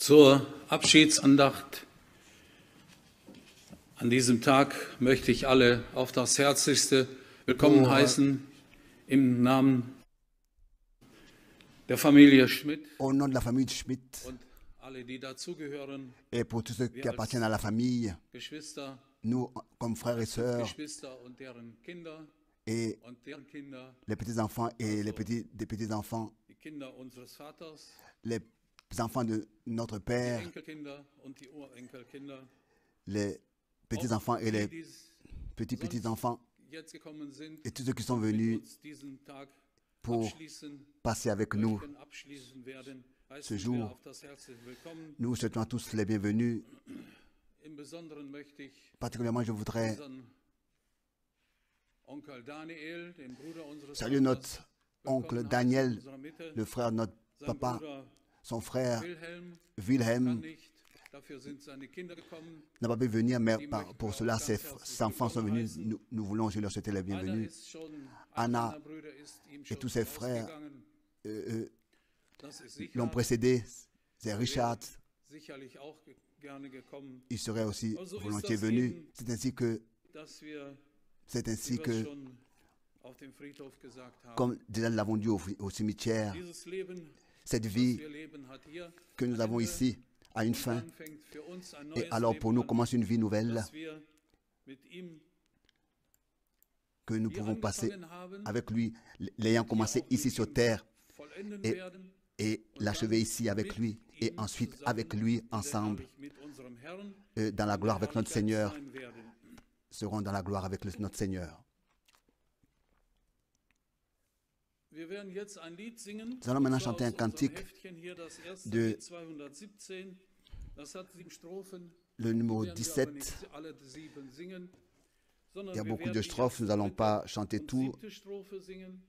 Zur Abschiedsandacht an diesem Tag möchte ich alle auf das Herzlichste willkommen heißen im Namen der Familie Schmidt au nom de la famille Schmidt und alle, die dazugehören, et pour tous ceux qui appartiennent à la famille, Geschwister, nous comme frères et sœurs Geschwister und deren Kinder et und deren Kinder, les petits-enfants et les petits-enfants, die Kinder unseres Vaters, les enfants de notre die Père, Enkelkinder und die Urenkelkinder, les petits-enfants et les petits-petits-enfants jetzt gekommen sind, et tous ceux qui sont venus uns diesen Tag pour abschließen, passer avec nous abschließen werden, ce heißen wir jour. auf das herzliche Willkommen. Nous vous souhaitons à tous les bienvenus. Im Besonderen möchte ich Particulièrement, je voudrais unseren Onkel Daniel, den Bruder unseres saluer Vaters, notre oncle willkommen heißen in Daniel, unserer Mitte. le frère de notre Sein papa, Bruder son frère Wilhelm kann Wilhelm nicht, dafür sind seine Kinder gekommen. n'a pas pu venir, mais pour cela, ses enfants sont venus. Nous voulons aussi leur souhaiter la Anna bienvenue. ist schon, Anna Anna Brüder ist ihm Et schon tous ses frères vorausgegangen. Das ist sicher, l'ont précédé. C'est Richard, sicherlich auch gerne gekommen, il serait aussi Also ist volontiers das venu. eben, C'est ainsi que, dass wir, c'est ainsi wie wir es que, schon auf dem Friedhof gesagt haben, comme déjà nous l'avons dit au cimetière, dieses Leben, cette das vie wir leben, hat hier que nous avons ici a une fin. dann fängt für uns ein Et neues alors pour nous Leben an, commence une vie nouvelle dass wir mit ihm que nous hier pouvons passer angefangen haben, avec lui, l'ayant commencé auch ici mit sur ihm terre vollenden et, werden et l'achever ici avec lui et ensuite avec lui ensemble mit unserem Herrn dans la gloire avec notre Seigneur, sein werden. seront dans la gloire avec notre Seigneur. Wir werden jetzt ein Lied singen. Nous allons maintenant und zwar chanter un aus unserem cantique Heftchen hier, das erste de Lied 217. Das hat 7 Strophen. le numéro Wir werden wir aber 17. nicht alle 7 singen, sondern Il y a wir beaucoup werden de die strophes, nous erste, n'allons dritte pas chanter und tout. 7. Strophe singen.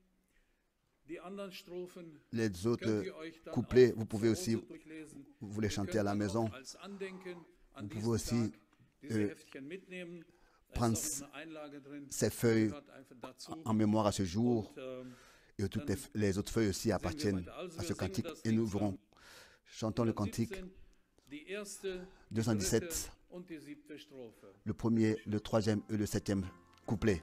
Die anderen Strophen Les könnt autres ihr euch dann couplets, auch vous pouvez zu aussi, Hause durchlesen. vous les Ihr chanter könnt à la dann maison. auch als Andenken an Vous diesen pouvez aussi Tag diese Heftchen mitnehmen. Da prendre ist auch eine Einlage drin. ces feuilles Gehört einfach dazu. en mémoire à ce jour. Und, Et toutes les autres feuilles aussi appartiennent à ce cantique. Et nous verrons, chantons le cantique 17, die erste, die 217, dritte und die 7. Strophe. le premier, le troisième et le septième couplet.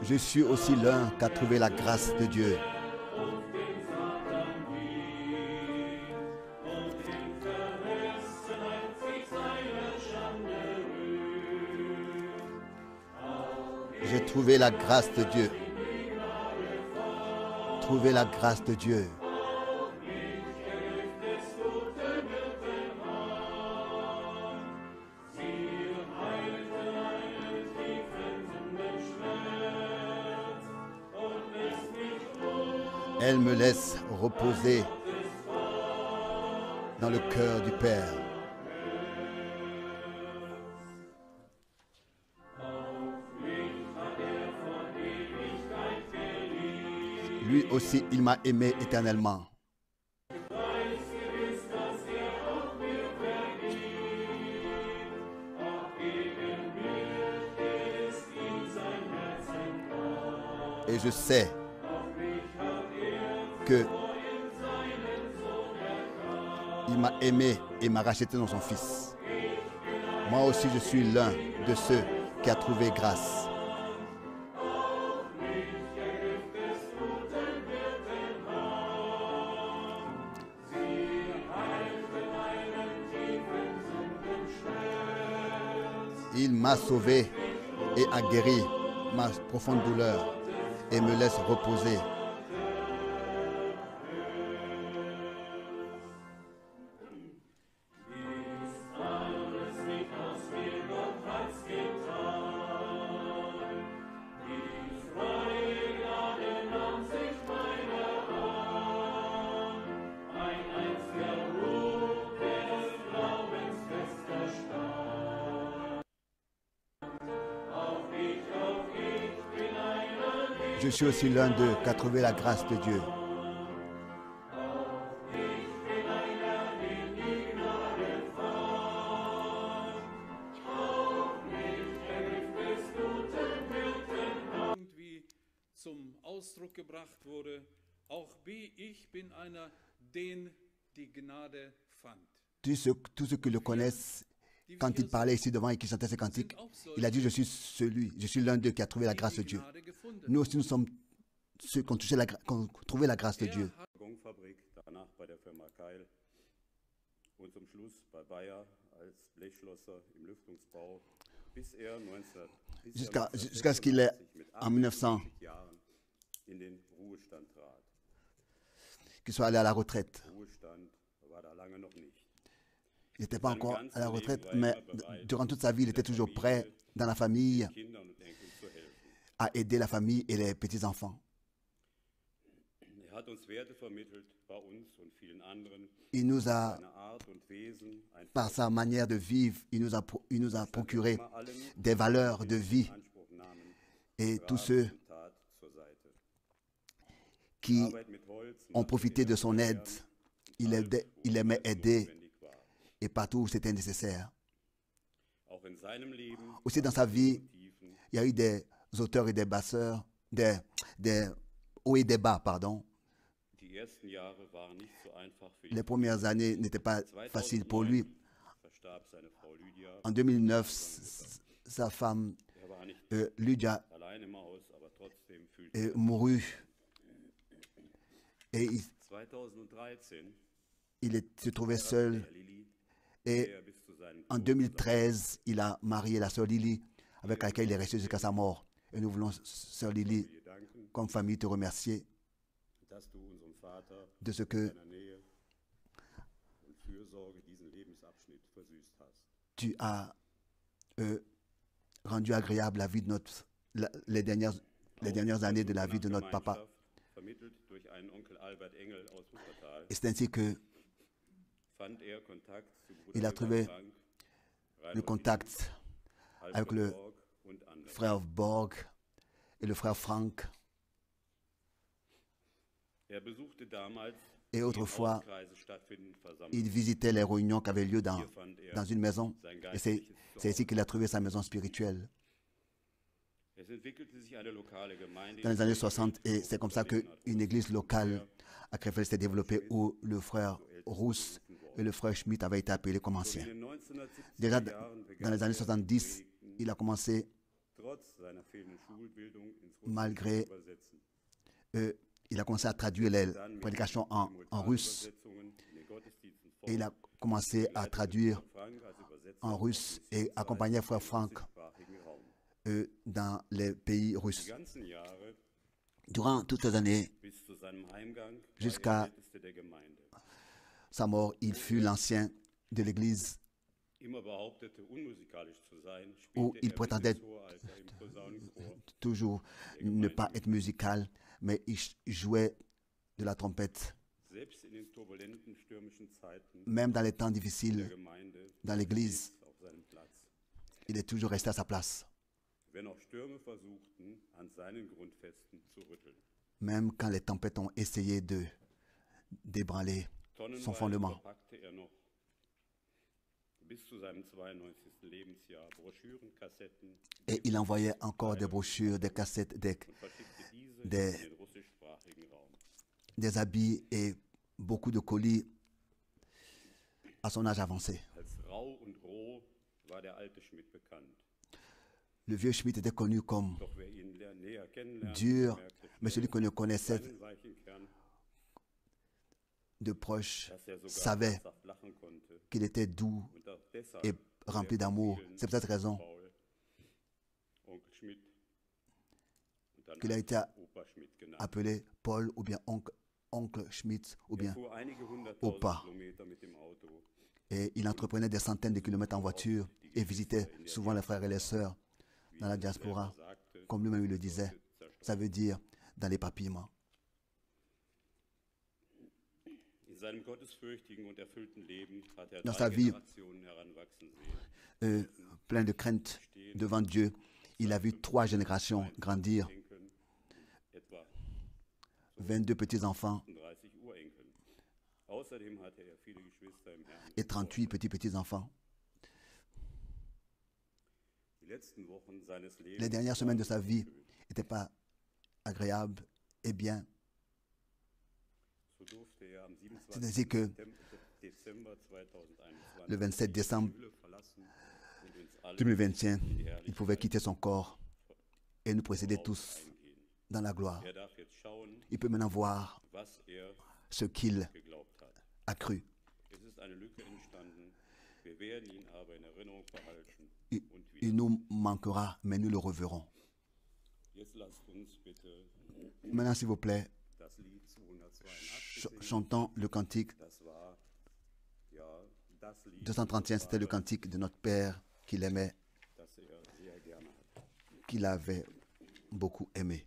Je suis aussi l'un qu'a trouvé la grâce de Dieu. J'ai trouvé la grâce de Dieu. Trouvé la grâce de Dieu. Elle me laisse reposer dans le cœur du Père. Lui aussi, il m'a aimé éternellement. Et je sais que il m'a aimé et m'a racheté dans son Fils. Moi aussi, je suis l'un de ceux qui a trouvé grâce. Il m'a sauvé et a guéri ma profonde douleur et me laisse reposer. Je suis aussi l'un d'eux qui a trouvé la grâce de Dieu. Ausdruck gebracht wurde, auch ich bin einer, den die Gnade fand. Tous ceux qui le connaissent, quand il parlait ici devant et qui chantait ses cantiques, il a dit, je suis l'un d'eux qui a trouvé la grâce de Dieu. Nous aussi, nous sommes ceux qui ont trouvé la grâce de Dieu. Fabrik, danach bei der Firma Keil und zum Schluss bei Bayer als Blechschlosser im Lüftungsbau, bis er Jusqu'à ce qu'il est en 1900, Jahren in den Ruhestand trat. qu'il soit allé à la retraite. Ruhestand war da lange noch nicht. Il n'était pas encore à la retraite, mais durant toute sa vie, il était toujours prêt dans la famille Kindern und Enkeln zu helfen. à aider la famille et les petits-enfants. Er hat uns Werte vermittelt, bei uns und vielen anderen. Il nous a, Seine Art und Wesen, ein par sa manière de vivre, il nous a procuré des valeurs de vie. Anspruch nahmen, Et tous ceux und Tat zur Seite. qui Arbeit mit Holz, ont profité de son aide, il aimait aider notwendig war. et partout où c'était nécessaire. Auch in seinem Leben Aussi dans sa vie, Tiefen, il y a eu des auteurs et des basseurs, des hauts et des bas, pardon. die ersten Jahre waren nicht so einfach für Les ihn. premières années n'étaient pas faciles pour lui. Verstarb seine Frau Lydia. En 2009, sa femme Er war nicht Lydia allein im Haus, aber trotzdem fühlte mourut. Et 2013 se trouvait seul. er Lili, Et der bis zu seinem en 2013, il a marié la sœur Lily, avec laquelle il est resté jusqu'à sa mort. Et nous voulons, sœur Lily, dir danken, comme famille, te remercier dass du unserem Vater de ce que deiner Nähe und Fürsorge diesen Lebensabschnitt versüßt hast. tu as rendu agréable la vie de les dernières années de la vie de notre papa. Vermittelt durch einen Onkel Albert Engel aus Wuppertal, Et c'est ainsi que fand er Kontakt zu Bruder il a trouvé Frank, le Reinhold contact Albert avec le Borg und andere. frère Borg et le frère Frank. Er besuchte damals Et autrefois, die im Hauskreise stattfindenden Versammlungen. il visitait les réunions qui avaient lieu dans une maison. Et c'est ici qu'il a trouvé sa maison spirituelle. Es entwickelte sich eine lokale Gemeinde Dans les années 60, et c'est comme ça qu'une église locale à Krefeld s'est développée où le frère Rousse et le frère Schmidt avaient été appelés comme anciens. in den 1970er Déjà Jahren dans les années 70, il a commencé, trotz seiner fehlenden Schulbildung ins Russische malgré, zu übersetzen. il a commencé à traduire les Dann mit prédications en russe. Übersetzungen in den Gottesdiensten Et il a commencé à traduire Frank als Übersetzer en russe et accompagner frère Frank im Raum. dans les pays russes. Die ganzen Jahre Durant toutes ces années, bis zu seinem Heimgang war Jusqu'à- er der Älteste der Gemeinde. sa mort, il fut l'ancien de l'église Immer behauptete, unmusikalisch zu sein, où spielte il er prétendait bis ins hohe Alter im Posaunenchor. toujours ne pas être musical, mais il jouait de la trompette. Selbst in den turbulenten, stürmischen Zeiten Même dans les temps der difficiles, Gemeinde dans l'église, stets auf seinem Platz. il est toujours resté à sa place. Wenn auch Stürme versuchten, an seinen Grundfesten zu rütteln. Même quand les tempêtes ont essayé de d'ébranler son Tonnenweise fondement. verpackte er noch bis zu seinem 92. Lebensjahr Broschüren, Kassetten Et il envoyait encore des brochures, des cassettes, und verschickte diese Des- in den russischsprachigen Raum. des habits et beaucoup de colis à son âge avancé. Als rau und roh war der alte Schmidt bekannt. Le vieux Schmidt était connu comme Doch wer ihn näher kennenlernte, dur, merkte mais celui qu'on ne connaissait seinen weichen Kern, de proche dass er sogar savait herzhaft lachen konnte. qu'il était doux Und auch deshalb et rempli d'amour. C'est pour cette raison Paul, Onkel Schmidt und dann qu'il a été Opa Schmidt genannt. appelé Paul ou bien oncle Schmidt ou Er bien fuhr einige hunderttausend Opa. Kilometer mit dem Auto. Et il entreprenait des centaines de kilomètres en voiture et visitait souvent les frères et les sœurs dans la diaspora. Sagte, Comme lui-même il le disait, ça veut dire dans l'éparpillement. in seinem gottesfürchtigen und erfüllten Leben hat er Dans drei sa vie, Generationen heranwachsen sehen. Plein de crainte devant Dieu, il a vu 3 générations grandir, Enkeln, etwa 22 petits-enfants 38 Urenkeln. Außerdem hatte er viele Geschwister im Herrn. et 38 petits-enfants. Die letzten Wochen seines Lebens Les dernières semaines de sa vie n'étaient pas agréables Eh bien, So durfte er am c'est ainsi que 27. Dezember 2021 le 27 décembre die Höhle verlassen und uns alle 2021, in die il pouvait Herrlichkeit quitter son corps et nous précéder tous eingehen. dans la gloire. Er darf jetzt schauen, Il peut maintenant voir was er ce qu'il geglaubt hat. a cru. Es ist eine Lücke entstanden. Wir werden ihn aber in Erinnerung behalten Il, und wieder. il nous manquera, mais nous le reverrons. Jetzt lasst uns bitte Maintenant, s'il vous plaît, das Lied 282 singen. chantons le cantique Das war ja das Lied, 231. C'était le cantique de notre Père qu'il aimait, das er sehr gerne hat. qu'il avait beaucoup aimé.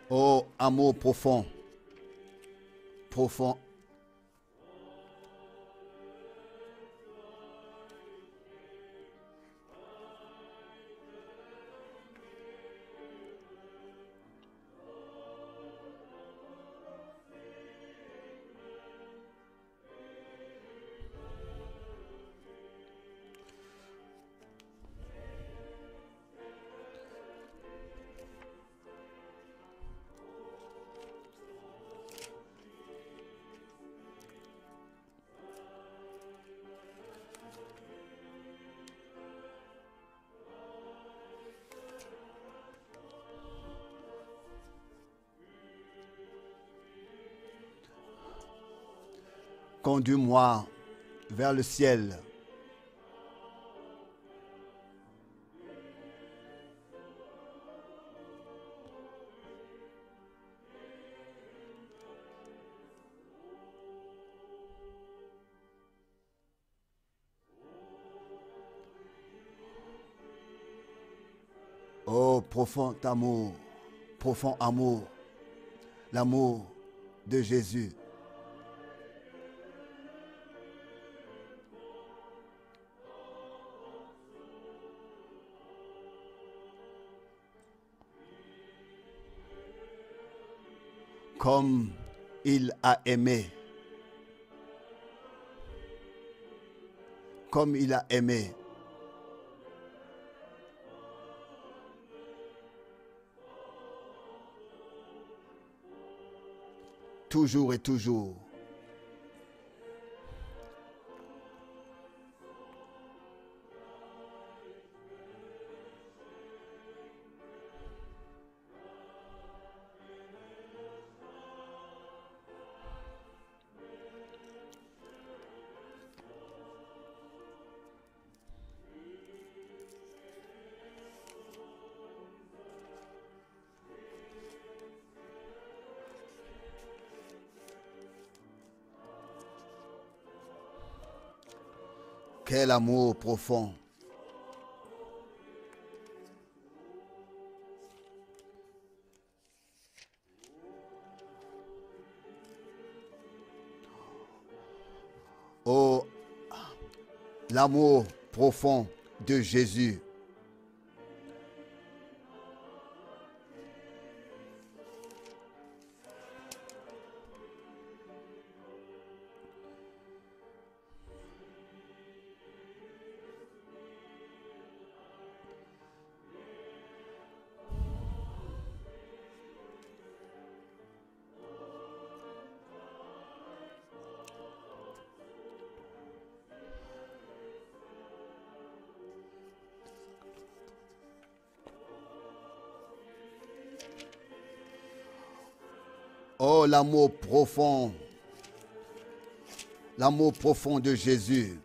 Oh, amour profond, profond. Conduis-moi vers le ciel. Oh, profond amour, l'amour de Jésus. Comme il a aimé. Comme il a aimé. Toujours et toujours. Quel amour profond. Oh, l'amour profond de Jésus. Oh, l'amour profond de Jésus.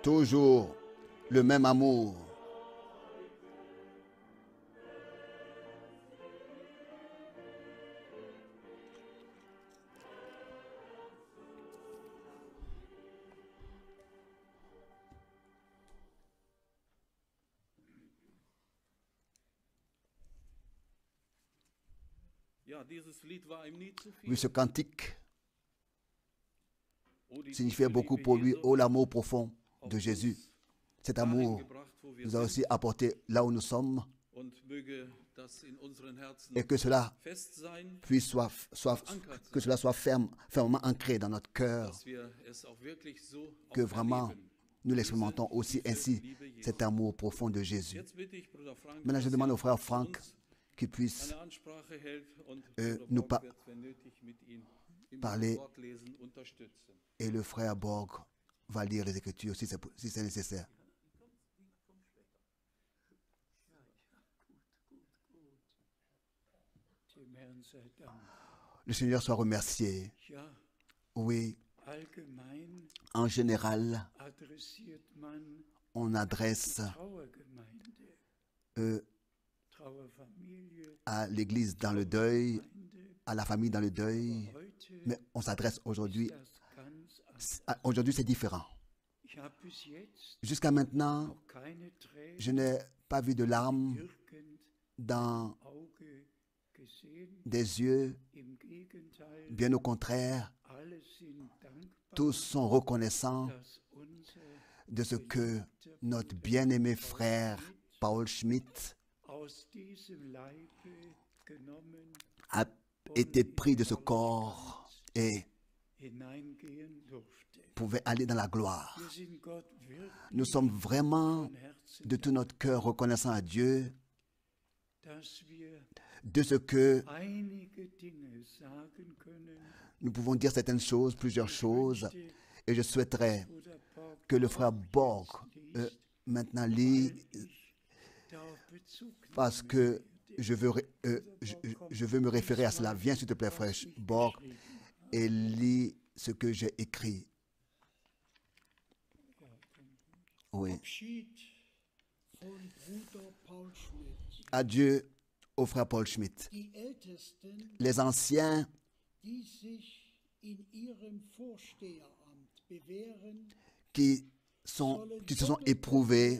Toujours le même amour. Ja, dieses Lied war ihm nie zu viel. Oui, ce cantique Oh, die signifiait tiefe beaucoup Liebe pour lui. Jesu Oh, l'amour profond auf de Jésus. uns Cet dahin amour gebracht, wo wir nous a aussi sind. apporté là où nous sommes Und möge das in unseren Herzen et que cela fest sein, puisse que cela soit fermement ancré dans notre cœur, dass wir es auch wirklich so que auch vraiment erleben. nous l'expérimentons aussi Diese ainsi, Liebe Jesu. cet amour profond de Jésus. Jetzt bitte ich Bruder Frank, Maintenant, je dass demande er au frère für Frank uns qu'il puisse eine Ansprache hält und nous Bruder Borg wird, wenn nötig, mit ihm im parler. Wortlesen unterstützen. Et le frère Borg va lire les Écritures si c'est nécessaire. Dem Herrn sei Dank. Le Seigneur soit remercié. Ja, Oui, allgemein en général, adressiert man on adresse Trauergemeinde, Trauerfamilie, à l'Église dans le deuil, Gemeinde. à la famille dans le deuil, Heute mais on s'adresse aujourd'hui. ist das ganz anders. Aujourd'hui, c'est différent. Ich habe bis jetzt Jusqu'à maintenant, noch keine Tränen je n'ai pas vu de larmes irgend dans Auge gesehen. des yeux. Im Gegenteil, Bien au contraire, alle sind dankbar, tous sont reconnaissants dass unser de ce que notre bien-aimé frère Paul Schmidt aus diesem Leibe genommen a été pris de ce corps et hineingehen durfte. pouvait aller dans la gloire. Wir sind Gott wirklich Nous sommes vraiment von Herzen, de tout notre cœur reconnaissants à Dieu dass wir de ce que einige Dinge sagen können. nous pouvons dire certaines choses, plusieurs choses, et je souhaiterais Bruder Borg que le frère Borg maintenant lit darauf Bezug parce que je veux me référer à cela. Viens s'il te plaît, frère Borg, et lis ce que j'ai écrit. Oui. Abschied von Bruder Paul Schmidt. Adieu au frère Paul Schmidt. Die Ältesten, Les anciens die sich in ihrem Vorsteheramt bewähren, qui se sont éprouvés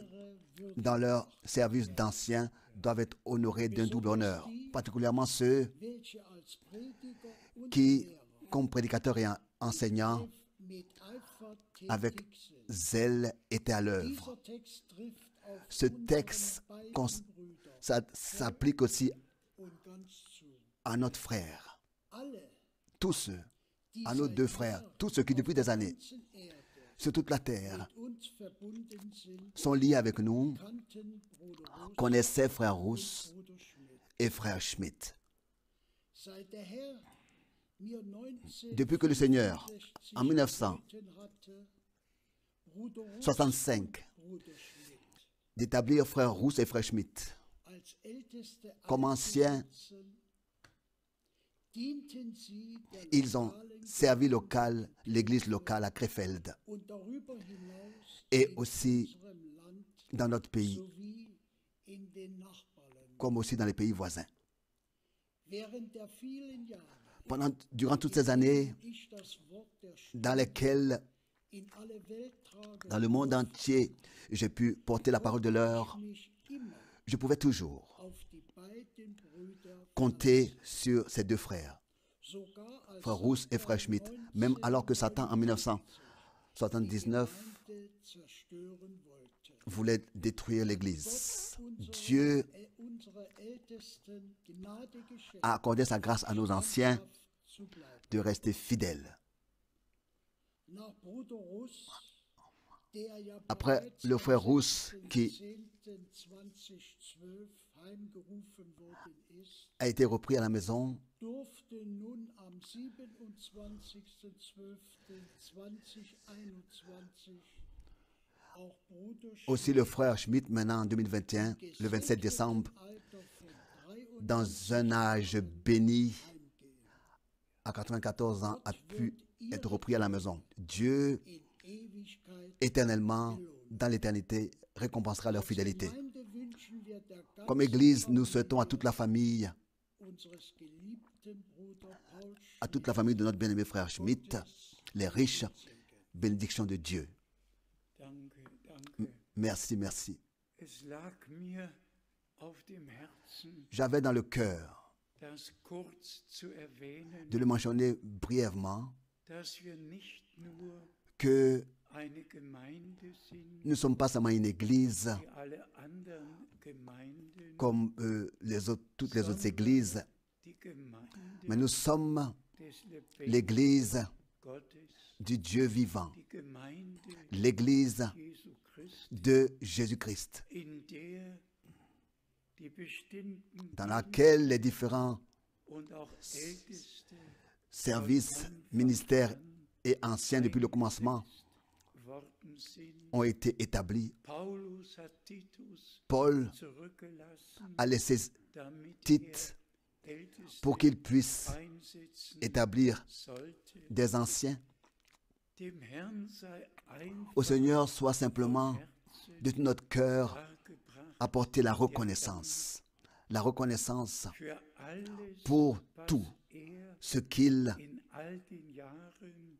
dans leur service d'anciens doivent être honorés d'un double honneur, particulièrement ceux welche als Prediger und qui, Lehrer comme prédicateurs et enseignants, mit Eifer avec tätig sind. zèle étaient à l'œuvre. Dieser Text trifft auf Ce unsere texte beiden Brüder s'applique aussi und ganz zu. à notre frère, Alle, tous ceux, die à nos seit deux frères, Jahren tous ceux qui depuis des auf der années ganzen Erde sur toute la terre mit uns verbunden sind, sont liés avec nous, kannten Bruder Russ connaissaient frère und Rousse Bruder Schmidt. et frère Schmidt. Seit der Herr mir Depuis que le Seigneur, en 1965, 1965, d'établir frère Rousse et frère Schmidt comme anciens, ils ont servi l'église locale à Krefeld et aussi dans notre pays, comme aussi dans les pays voisins. Durant toutes ces années dans lesquelles, dans le monde entier, j'ai pu porter la parole de l'heure, je pouvais toujours compter sur ces deux frères, frère Rousse et frère Schmidt, même alors que Satan en 1979 voulait détruire l'Église. Dieu a accordé sa grâce à nos anciens de rester fidèles. Après le frère Rousse qui a été repris à la maison, aussi le frère Schmidt, maintenant en 2021, le 27 décembre, dans un âge béni, à 94 ans, a pu être repris à la maison. Dieu, éternellement, dans l'éternité, récompensera leur fidélité. Comme Église, nous souhaitons à toute la famille de notre bien-aimé frère Schmidt, les riches bénédictions de Dieu. Merci, merci. J'avais dans le cœur das kurz zu erwähnen, de le mentionner brièvement, dass wir nicht nur que eine Gemeinde sind, nous ne sommes pas seulement une église wie alle anderen Gemeinden, comme toutes les autres églises, die Gemeinde mais nous sommes des lebendigen l'église Gottes, du Dieu vivant, die Gemeinde l'église Jesu Christi, de Jésus-Christ, in der die bestimmten dans laquelle les différents und auch Älteste services, ministères et anciens depuis le commencement worden sind. ont été établis. Paulus hat Titus Paul zurückgelassen, a laissé damit Tite Älteste pour qu'il puisse einsetzen établir sollte. des anciens. Dem Herrn sei Au einfach Seigneur soit simplement Herzen de tout notre cœur dargebracht apporter la reconnaissance für alles, pour was tout er ce qu'il in all den Jahren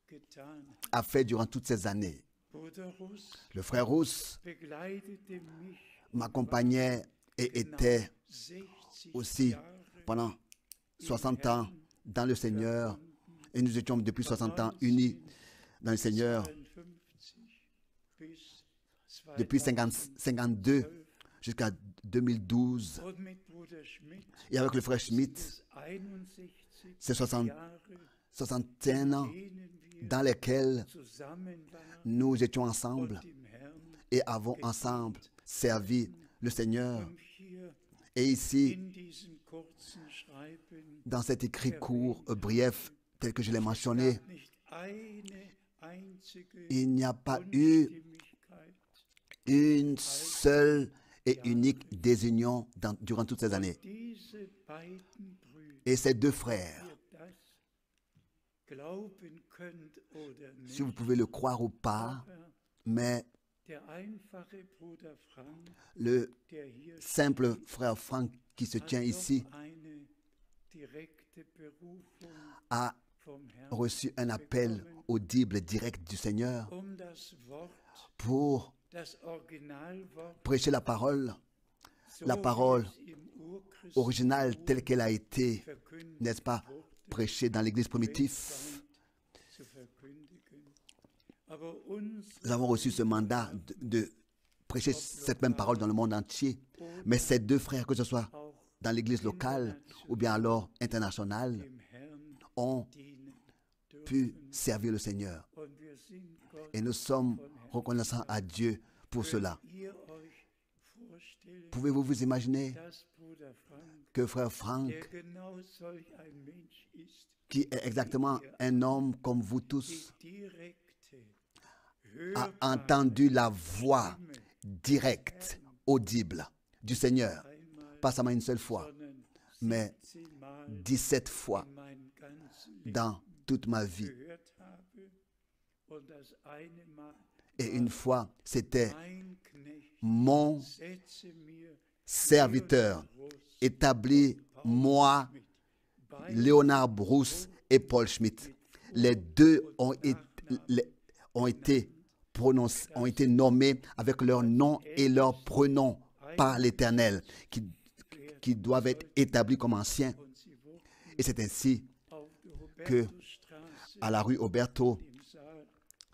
getan hat. a fait durant toutes ces années. Bruder Russ Le frère Rousse begleitete mich m'accompagnait et était 60 aussi Jahre pendant 60 ans dans le Seigneur et nous étions depuis 60 ans unis dans le Seigneur 52 bis depuis 2012. 52 jusqu'à 2012 Und mit Bruder Schmidt et avec le frère Schmidt, ist 61 c'est 60 Jahre, 61 ans denen wir dans lesquels zusammen waren nous étions ensemble und dem Herrn. et avons ensemble servi le Seigneur. Und hier Et ici, in diesem kurzen Schreiben dans cet écrit court, bref, tel que je l'ai mentionné, nicht eine einzige il n'y a pas eu Unstimmigkeit, une seule et unique désunion durant toutes ces années. diese beiden Brüder, Et ces deux frères, ihr das glauben könnt oder si vous nicht, pouvez le croire ou pas, aber mais der einfache Bruder Frank, le der hier simple frère Franck qui se hat tient doch ici eine direkte Berufung a vom Herrn reçu un appel audible direct du Seigneur das Wort, pour das Originalwort, prêcher la parole so la parole wie es im Urchristen originale telle qu'elle a été, verkündigt n'est-ce pas, wurde, prêchée dans l'église primitive. zu verkündigen. Aber uns Nous avons reçu ce mandat de prêcher cette même parole dans le monde entier. Mais ces deux frères, que ce soit auch dans l'église locale ou bien alors internationale, dem Herrn ont dienen dürfen. pu servir le Seigneur. Und wir sind Gott, Et nous sommes reconnaissants à Dieu pour cela. ihr euch vorstellen, Pouvez-vous vous imaginer dass Bruder Frank, que frère Franck, der genau solch ein Mensch ist, qui est exactement un homme comme vous tous, die direkte, a hörbare entendu la voix directe, audible du Seigneur, einmal, pas seulement une seule fois, sondern mais 17 Mal 17 fois in meinem ganzen Leben dans toute ma vie. gehört habe. Und das eine Mal Et une fois, c'était mein Knecht, mon setze mir serviteur, établi moi, Léonard Brousse et Paul Schmitt. Les deux ont été prononcés, ont été nommés avec leur nom et leur prénom par l'Éternel, qui doivent être établis comme anciens. und sie wurden Et c'est ainsi auf der que Hubertusstraße à la rue Auberto, im Saal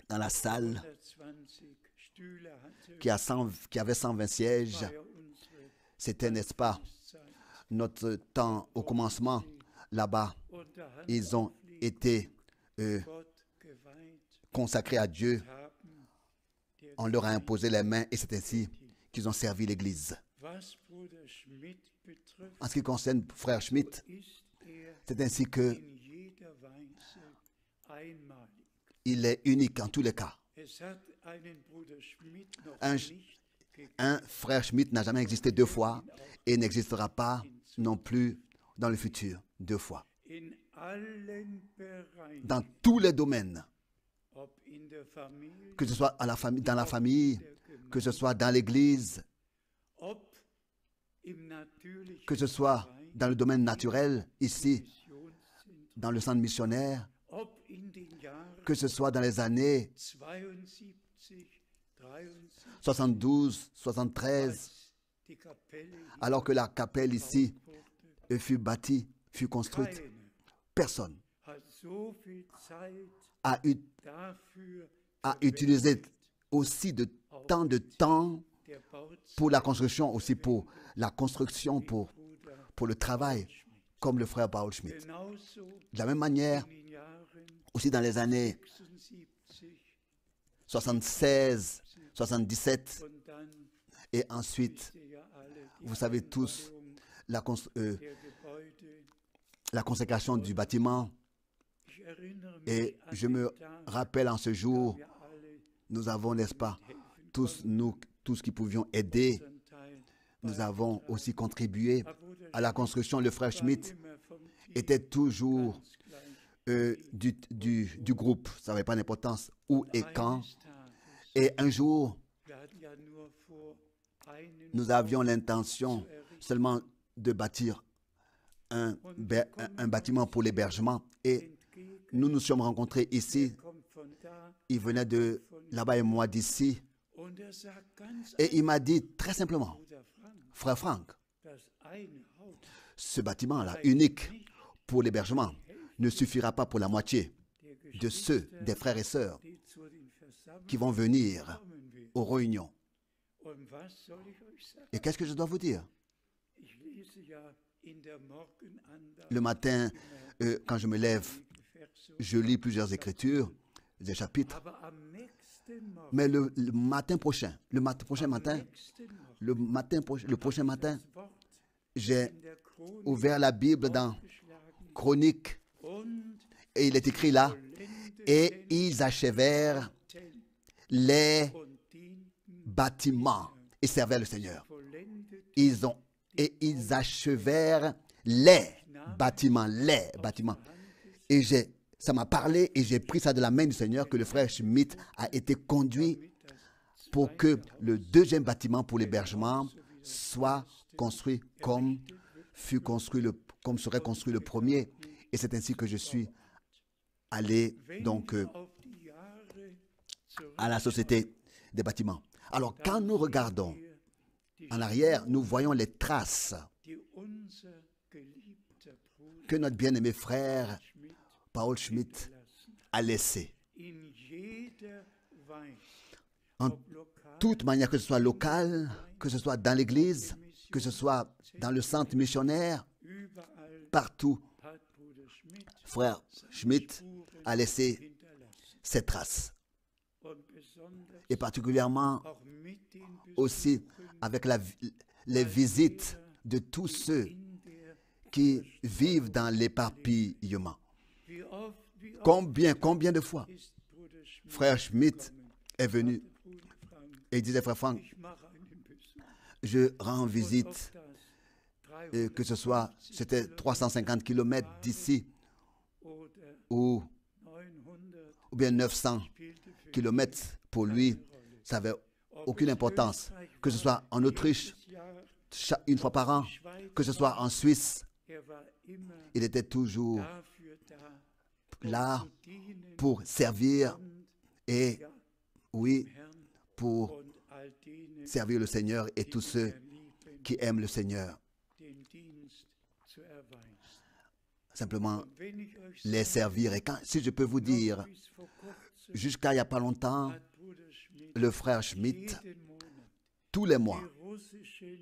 dans la salle 120 Stühle hatte, qui avait 120 sièges, war ja unsere c'était, n'est-ce pas, Zeit. notre temps au commencement. Là-bas, Und der Hand ils ont été Gott geweiht consacrés à Dieu. haben, der On leur a imposé les mains et c'est ainsi qu'ils ont servi l'Église. was Bruder Schmidt betrifft, En ce qui concerne frère Schmitt, ist c'est ainsi que in jeder Weise einmalig. il est unique en tous les cas. Es hat einen Bruder Schmidt noch Un- nicht gegeben. Un frère Schmitt n'a jamais existé deux fois et n'existera pas non plus dans le futur deux fois. In allen Bereichen, Dans tous les domaines, ob in der Familie, que ce soit dans la famille, que ce soit dans l'Église, ob im natürlichen que ce soit dans le domaine naturel, ici, Missionszentrum, dans le centre missionnaire, ob in den Jahren que ce soit dans les années 72, 73, 72, 73, als die Kapelle alors que la capelle ici wurde, fut bâtie, fut construite, Keiner personne hat so viel Zeit dafür a utilisé aussi tant de temps der Bauzeit pour la construction, aussi pour la construction, pour le travail, comme le frère Paul Schmidt. genauso De la même manière, in den Jahren aussi dans les années 76 76, 77, und dann et ensuite, ihr ja alle die vous savez tous, Einweihung der Gebäude. la consécration du bâtiment. Ich erinnere mich Et an je den me Tag, rappelle en ce jour, wir alle nous avons, n'est-ce pas, tous nous, tous qui pouvions aider, unseren Teil nous avons aussi contribué à la construction. Le frère Schmidt immer vom Team était toujours ganz gleich. du groupe, ça n'avait pas d'importance où et quand. Eines Tages, Et un jour, wir hatten ja nur vor, einen nous avions l'intention seulement de bâtir un bâtiment pour l'hébergement. Et entgegen, nous nous sommes rencontrés ici. kommt von da Il venait de là-bas et moi d'ici. und sagt ganz Et il m'a dit très simplement, Bruder Frank, frère Franck, das eine Haus ce bâtiment-là, unique pour l'hébergement, ne suffira pas pour la moitié der de ceux, des frères et sœurs, die zu den Versammlungen qui vont venir kommen will. aux réunions. Und was soll ich euch sagen? Et qu'est-ce que je dois vous dire? Ich lese ja in der Morgenandacht Le matin, quand je me lève, einige Verse, je lis plusieurs écritures, des chapitres. aber am nächsten Morgen, Mais le matin prochain, prochain matin, nächsten Morgen, le prochain matin, das Wort j'ai in der Chronik ouvert la Bible dans geschlagen Chronique und et il est écrit là, et vollendeten ils achevèrent Tempel les und dienten bâtiments et servaient le Seigneur. vollendeten Ils achevèrent les bâtiments. Et ça m'a parlé et j'ai pris ça de la main du Seigneur que le frère Schmidt a été conduit pour que le deuxième bâtiment pour l'hébergement soit construit comme serait construit le premier. Et c'est ainsi que je suis allé donc auf die Jahre zurück. à la société des bâtiments. Alors quand nous regardons en arrière, nous voyons les traces Die unser geliebter Bruder que notre bien-aimé frère Schmidt Paul Schmidt a laissées. in jeder Weise, En ob lokal toute manière, que ce soit local, que ce soit dans l'église, que ce soit dans le centre missionnaire, überall partout, hat Bruder Schmidt frère Schmidt a laissé hinterlassen. ses traces. Und besonders Et particulièrement auch mit den aussi Besuchen avec les visites de tous ceux in der, qui vivent dans l'éparpillement. wie oft Combien de fois ist Bruder Schmidt frère Schmidt gekommen, est venu Bruder Frank, et il disait, frère Franck, ich mache einen Besuch. je rends Und visite, ob das que ce soit, c'était 350 km d'ici oder ou 900 bien 900 spielte für km pour lui, ça n'avait aucune importance. Que ce soit en Autriche, jedes Jahr, une fois par an, que ce soit en Suisse, war immer il était toujours dafür da, là zu dienen pour servir und et, ja, oui, Herrn pour und all denen, servir le Seigneur et tous ceux die lieben, qui aiment le Seigneur. den Dienst zu erweisen. Simplement Wenn ich euch les servir. Et si je peux vous dire, bis vor kurzem jusqu'à il n'y a pas longtemps, hat Bruder Schmidt le frère Schmidt, jeden Monat tous les mois, die russischen,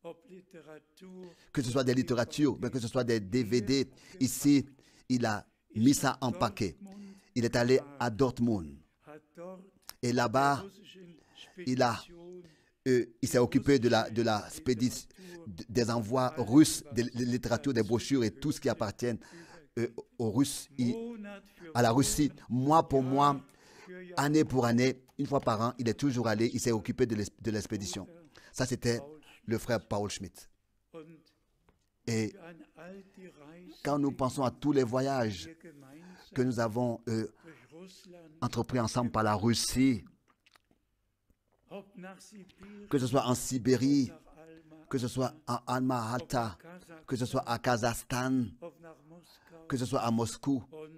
ob Literatur, que ce soit des littératures, bien que ce soit des DVD, ici, il a mis ça en paquet. Dortmund, Il est allé à Dortmund. hat dort Et là-bas, russischen il a Spedition il s'est occupé de la des envois russes, des littératures, des brochures et tout ce qui appartient aux Russes, Monat für à la Russie, mois pour mois, für Jahr année pour année, une fois par an, il est toujours allé, il s'est occupé de l'expédition. Ça, c'était le frère Paul Schmidt. und Et an all die Reisen, quand nous pensons à tous les voyages die wir gemeinsam que nous avons durch Russland, entrepris ensemble par la Russie, ob nach Sibirien, que ce soit en Sibérie, nach Alma, que ce soit à Alma-Ata, Kasachstan, que ce soit à Kazakhstan, ob nach Moskau que ce soit à Moscou, und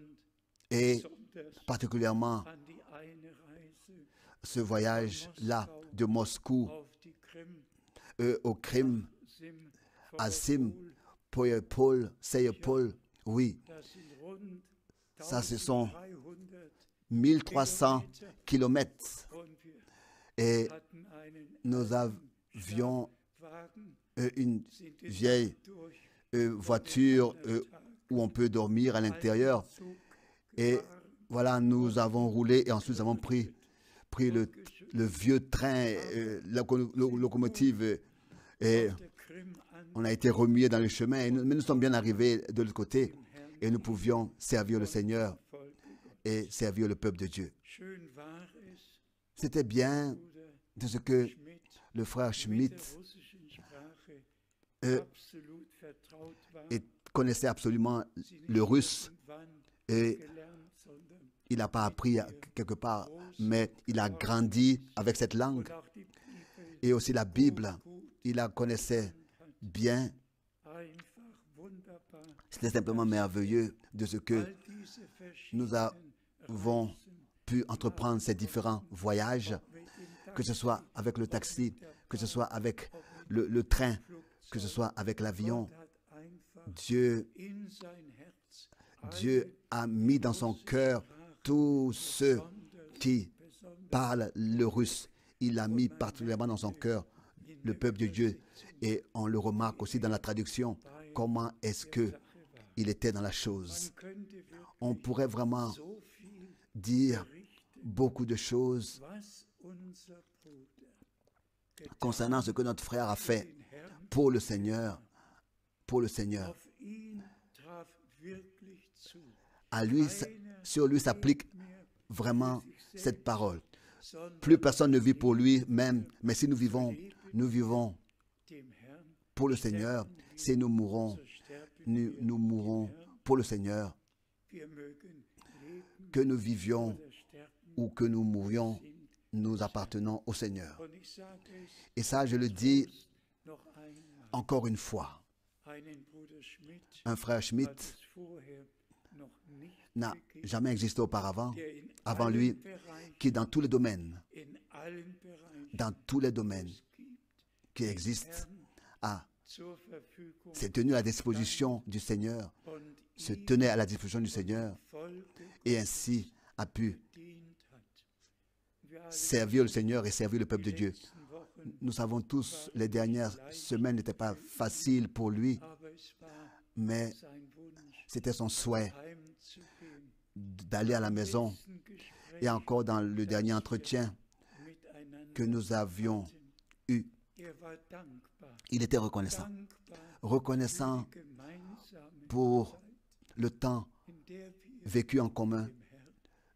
et besonders particulièrement an die eine Reise ce voyage-là de Moscou auf die Krim, au Krim, Sim, à Sim, Paul, Sayer Paul, oui, Das sind rund ça ce sont 1300 1300 kilomètres. und wir Et hatten einen nous avions Wagen, une sind vieille durch voiture où on peut dormir à l'intérieur. Zug Et voilà, nous avons roulé et ensuite nous avons pris le vieux train, la locomotive, et der Krim an on a été remué dans le chemin. Mais nous sommes bien arrivés de l'autre côté et nous pouvions servir le Seigneur Volke Gott. et servir le peuple de Dieu. Schön war es, C'était bien Bruder de ce que Schmidt le frère mit Schmidt der russischen Sprache euh, absolut vertraut war. et connaissait absolument Sie nicht le russe irgendwann et gelernt, sondern il n'a pas appris quelque part, mais il a grandi avec cette langue. auch die Bibel Et aussi la Bible, gut, il la connaissait bien. einfach wunderbar. C'était simplement merveilleux de ce que All diese nous verschiedenen avons pu entreprendre ces différents voyages, mit dem que ce soit avec le taxi, que ce soit avec le train, que ce soit avec l'avion. Gott hat einfach Dieu, in sein Herz Dieu a mis dans son cœur tous ceux qui parlent le russe. Il l'a mis particulièrement dans son cœur, le peuple de Dieu. Et on le remarque aussi dans la traduction, comment est-ce que il était dans la chose. könnte wirklich On pourrait vraiment so viel dire beaucoup de choses was unser Bruder concernant ce que notre frère a fait den Herrn pour le Seigneur, pour le Seigneur. auf ihn traf wirklich zu, À lui, sur lui s'applique vraiment cette parole. Plus personne ne vit pour lui-même, mais si nous vivons dem Herrn pour le Seigneur. Si nous mourons, sterben nous mourrons pour le Seigneur. wir mögen leben Que nous vivions oder sterben. ou que nous mourions, nous appartenons au Seigneur. Und ich sage es Et ça, je le dis noch einmal, encore une fois. einen Bruder Schmidt Un frère hat Schmidt es vorher noch nicht n'a gegeben, jamais existé auparavant, der in avant allen lui, Bereichen, qui dans tous les domaines, gibt, qui existent, a zur Verfügung s'est tenu à la disposition du Seigneur, und se ihm tenait à la disposition du Seigneur Volke et ainsi a pu dient hat. Wir alle servir le Seigneur et servir le peuple de die Dieu. letzten Wochen, Nous savons tous, les dernières semaines n'étaient pas faciles pour lui, aber es war mais sein Wunsch, c'était son souhait heimzugehen. d'aller à la maison. Letzten Gespräch Et encore dans le dernier entretien miteinander. que nous avions eu, Er war dankbar, il était reconnaissant. dankbar Reconnaissant für die gemeinsame pour Zeit, le temps in der wir vécu en commun dem Herrn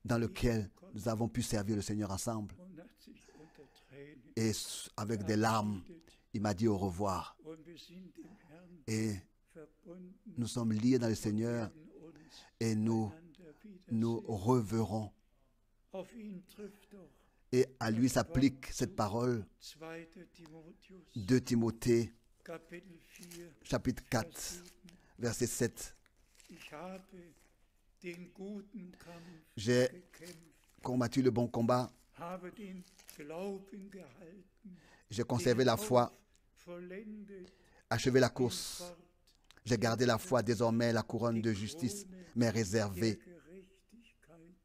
dans lequel nous avons pu servir le Seigneur ensemble. und hat sich unter Tränen Et avec des larmes, verabschiedet. il m'a dit au revoir. Und wir sind dem Herrn Et verbunden, nous sommes liés dans le Seigneur werden uns et nous einander wiedersehen. reverrons. Auf ihn trifft doch Et à lui s'applique cette parole 2. Timotheus, 2 Timothée, Kapitel 4, chapitre Vers 4, 7. verset 7. Ich habe den guten Kampf J'ai gekämpft, combattu le bon combat, habe den Glauben gehalten, j'ai conservé den la foi, Lauf vollendet, achevé la den course. Pfad J'ai gardé la foi, désormais la couronne de justice m'est der réservée. Gerechtigkeit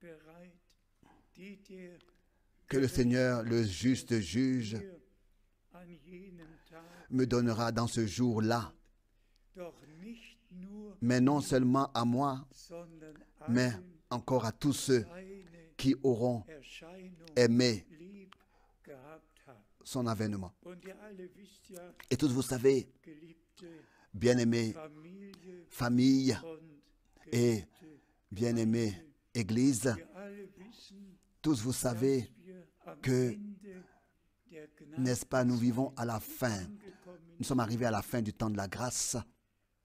bereit, die der Que le Seigneur, le juste juge, dir an jenem Tag, me donnera dans ce jour-là, doch nicht nur, mais non seulement à moi, sondern mais allen encore à tous ceux seine qui auront Erscheinung aimé lieb gehabt haben. son avènement. Und ihr alle wisst ja, Et tous vous savez, geliebte bien-aimée Familie famille und et geliebte, bien-aimée Église, wir alle wissen, tous vous savez, dass wir am que, Ende der Gnade n'est-ce pas, nous vivons à la fin. angekommen Nous sommes arrivés à la fin du temps de la grâce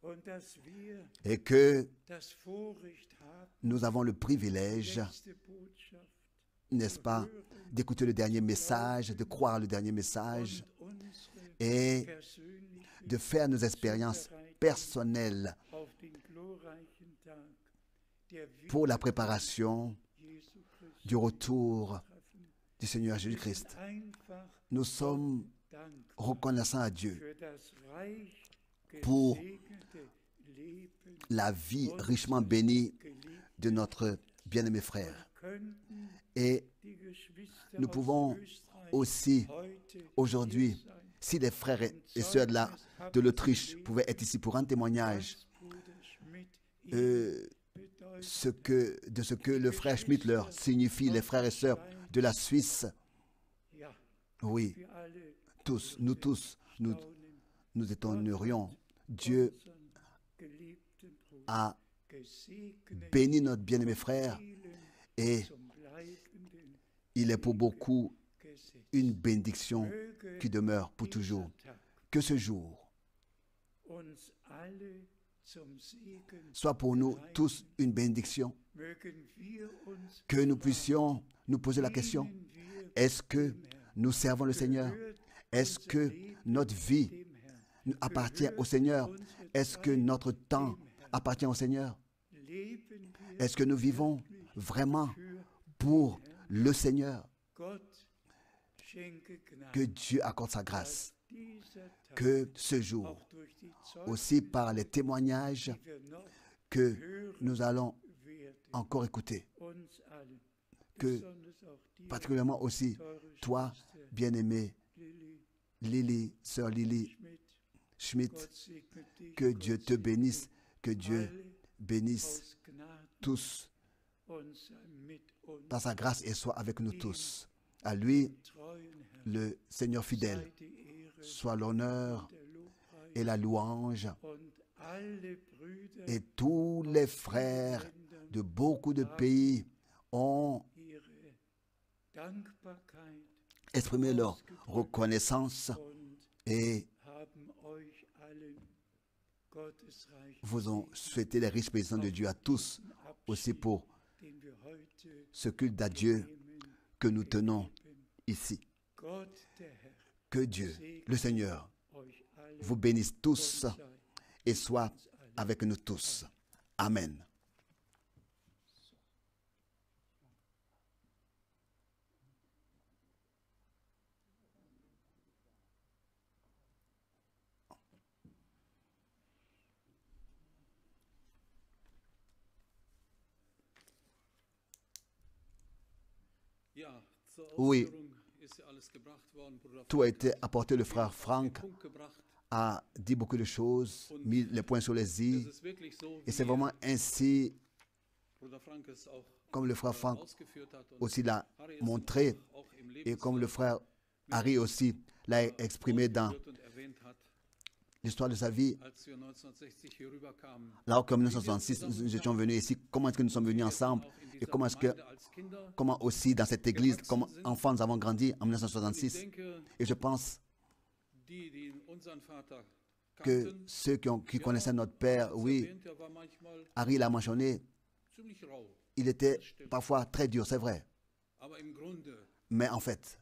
und dass wir et que das Vorrecht haben, nous avons le privilège, letzte Botschaft n'est-ce pas, d'écouter le dernier message, de croire le dernier message und unsere et persönliche de faire nos expériences personnelles auf den glorreichen Tag der pour la préparation Jesu Christi du retour treffen. du Seigneur Jésus-Christ. Einfach Nous sommes dankbar reconnaissants à Dieu für das reich pour gesegnete Leben la vie richement bénie de notre bien-aimé frère. könnten Et die Geschwister nous aus pouvons Österreich aussi, heute aujourd'hui, hier sein. si les frères et sœurs de l'Autriche pouvaient être ici pour un témoignage Was Bruder Schmidt de bedeutet, ce que le frère Schmitt leur signifie, les frères et sœurs de la Suisse. ja, Oui, wir alle tous, nous tous, staunen nous étonnerions. Dieu unseren geliebten Bruder a gesegnet béni notre bien-aimé frère vielen et zum bleibenden il est pour beaucoup Gesetz. une bénédiction Möge qui demeure pour toujours. dieser Tag Que ce jour uns alle zum Segen soit pour nous tous une bénédiction, mögen wir uns que nous puissions nous poser la question, dienen wir est-ce que dem Herrn? nous servons le Seigneur? Gehört Est-ce unser que Leben notre vie dem Herrn? appartient au Seigneur? Est-ce que notre temps appartient au Seigneur? Leben wir Est-ce que nous vivons vraiment für pour le Seigneur? Gott schenke Gnade, Que Dieu accorde sa grâce, dieser Tag que ce jour, auch durch die aussi par les témoignages die wir noch que hören nous allons werden, encore écouter, uns allen, que besonders auch dir, particulièrement aussi teure toi, Schwester bien-aimé Lilly Lily, sœur Lily Schmidt, Schmidt, Gott segne dich, que Dieu Gott te segne bénisse, que Dieu alle bénisse aus Gnaden tous und sei mit uns, dans sa grâce et soit avec nous tous. À lui, treuen Herrn, le Seigneur fidèle, sei die Ehre, soit l'honneur der Lobpreis et la louange, und alle Brüder et tous les frères Ländern de beaucoup de pays ont ihre Dankbarkeit exprimé leur reconnaissance und et haben euch allen Gottesreich vous ont souhaité les riches bénédictions de Dieu à tous, aussi pour den wir heute ce culte à Dieu nehmen. que nous tenons ici. Gott, der Herr, Que Dieu, le Seigneur, euch alle vous bénisse tous sei et soit avec nous tous. Amen. Ja, zur Oui. Ausführung ist ja alles gebracht worden. Bruder Tout a Frank été apporté. Le frère hat den Frank Punkt gebracht. a dit beaucoup de choses, mis les points sur les i. Es ist wirklich so, Et c'est wie vraiment ainsi, Bruder Frank es auch comme le frère Frank ausgeführt hat und aussi l'a Harry es montré, auch im et comme le Lebenslauf frère Harry aussi l'a exprimé dans ausgeführt und erwähnt hat, l'histoire de sa vie. als wir 1960 hier rüberkamen. Là où, comme 1966, nous étions venus ici, comment est-ce que nous sommes venus ensemble? Auch in Et dieser comment est-ce que, Gemeinde als Kinder. comment aussi dans cette église, comme enfants, nous avons grandi en Ich 1966. denke, Et je pense die unseren Vater que kannten, ceux qui connaissaient notre père, oui, erwähnt, er war manchmal Harry l'a mentionné, ziemlich rau. il était parfois très dur, c'est vrai. Aber im Grunde Mais en fait,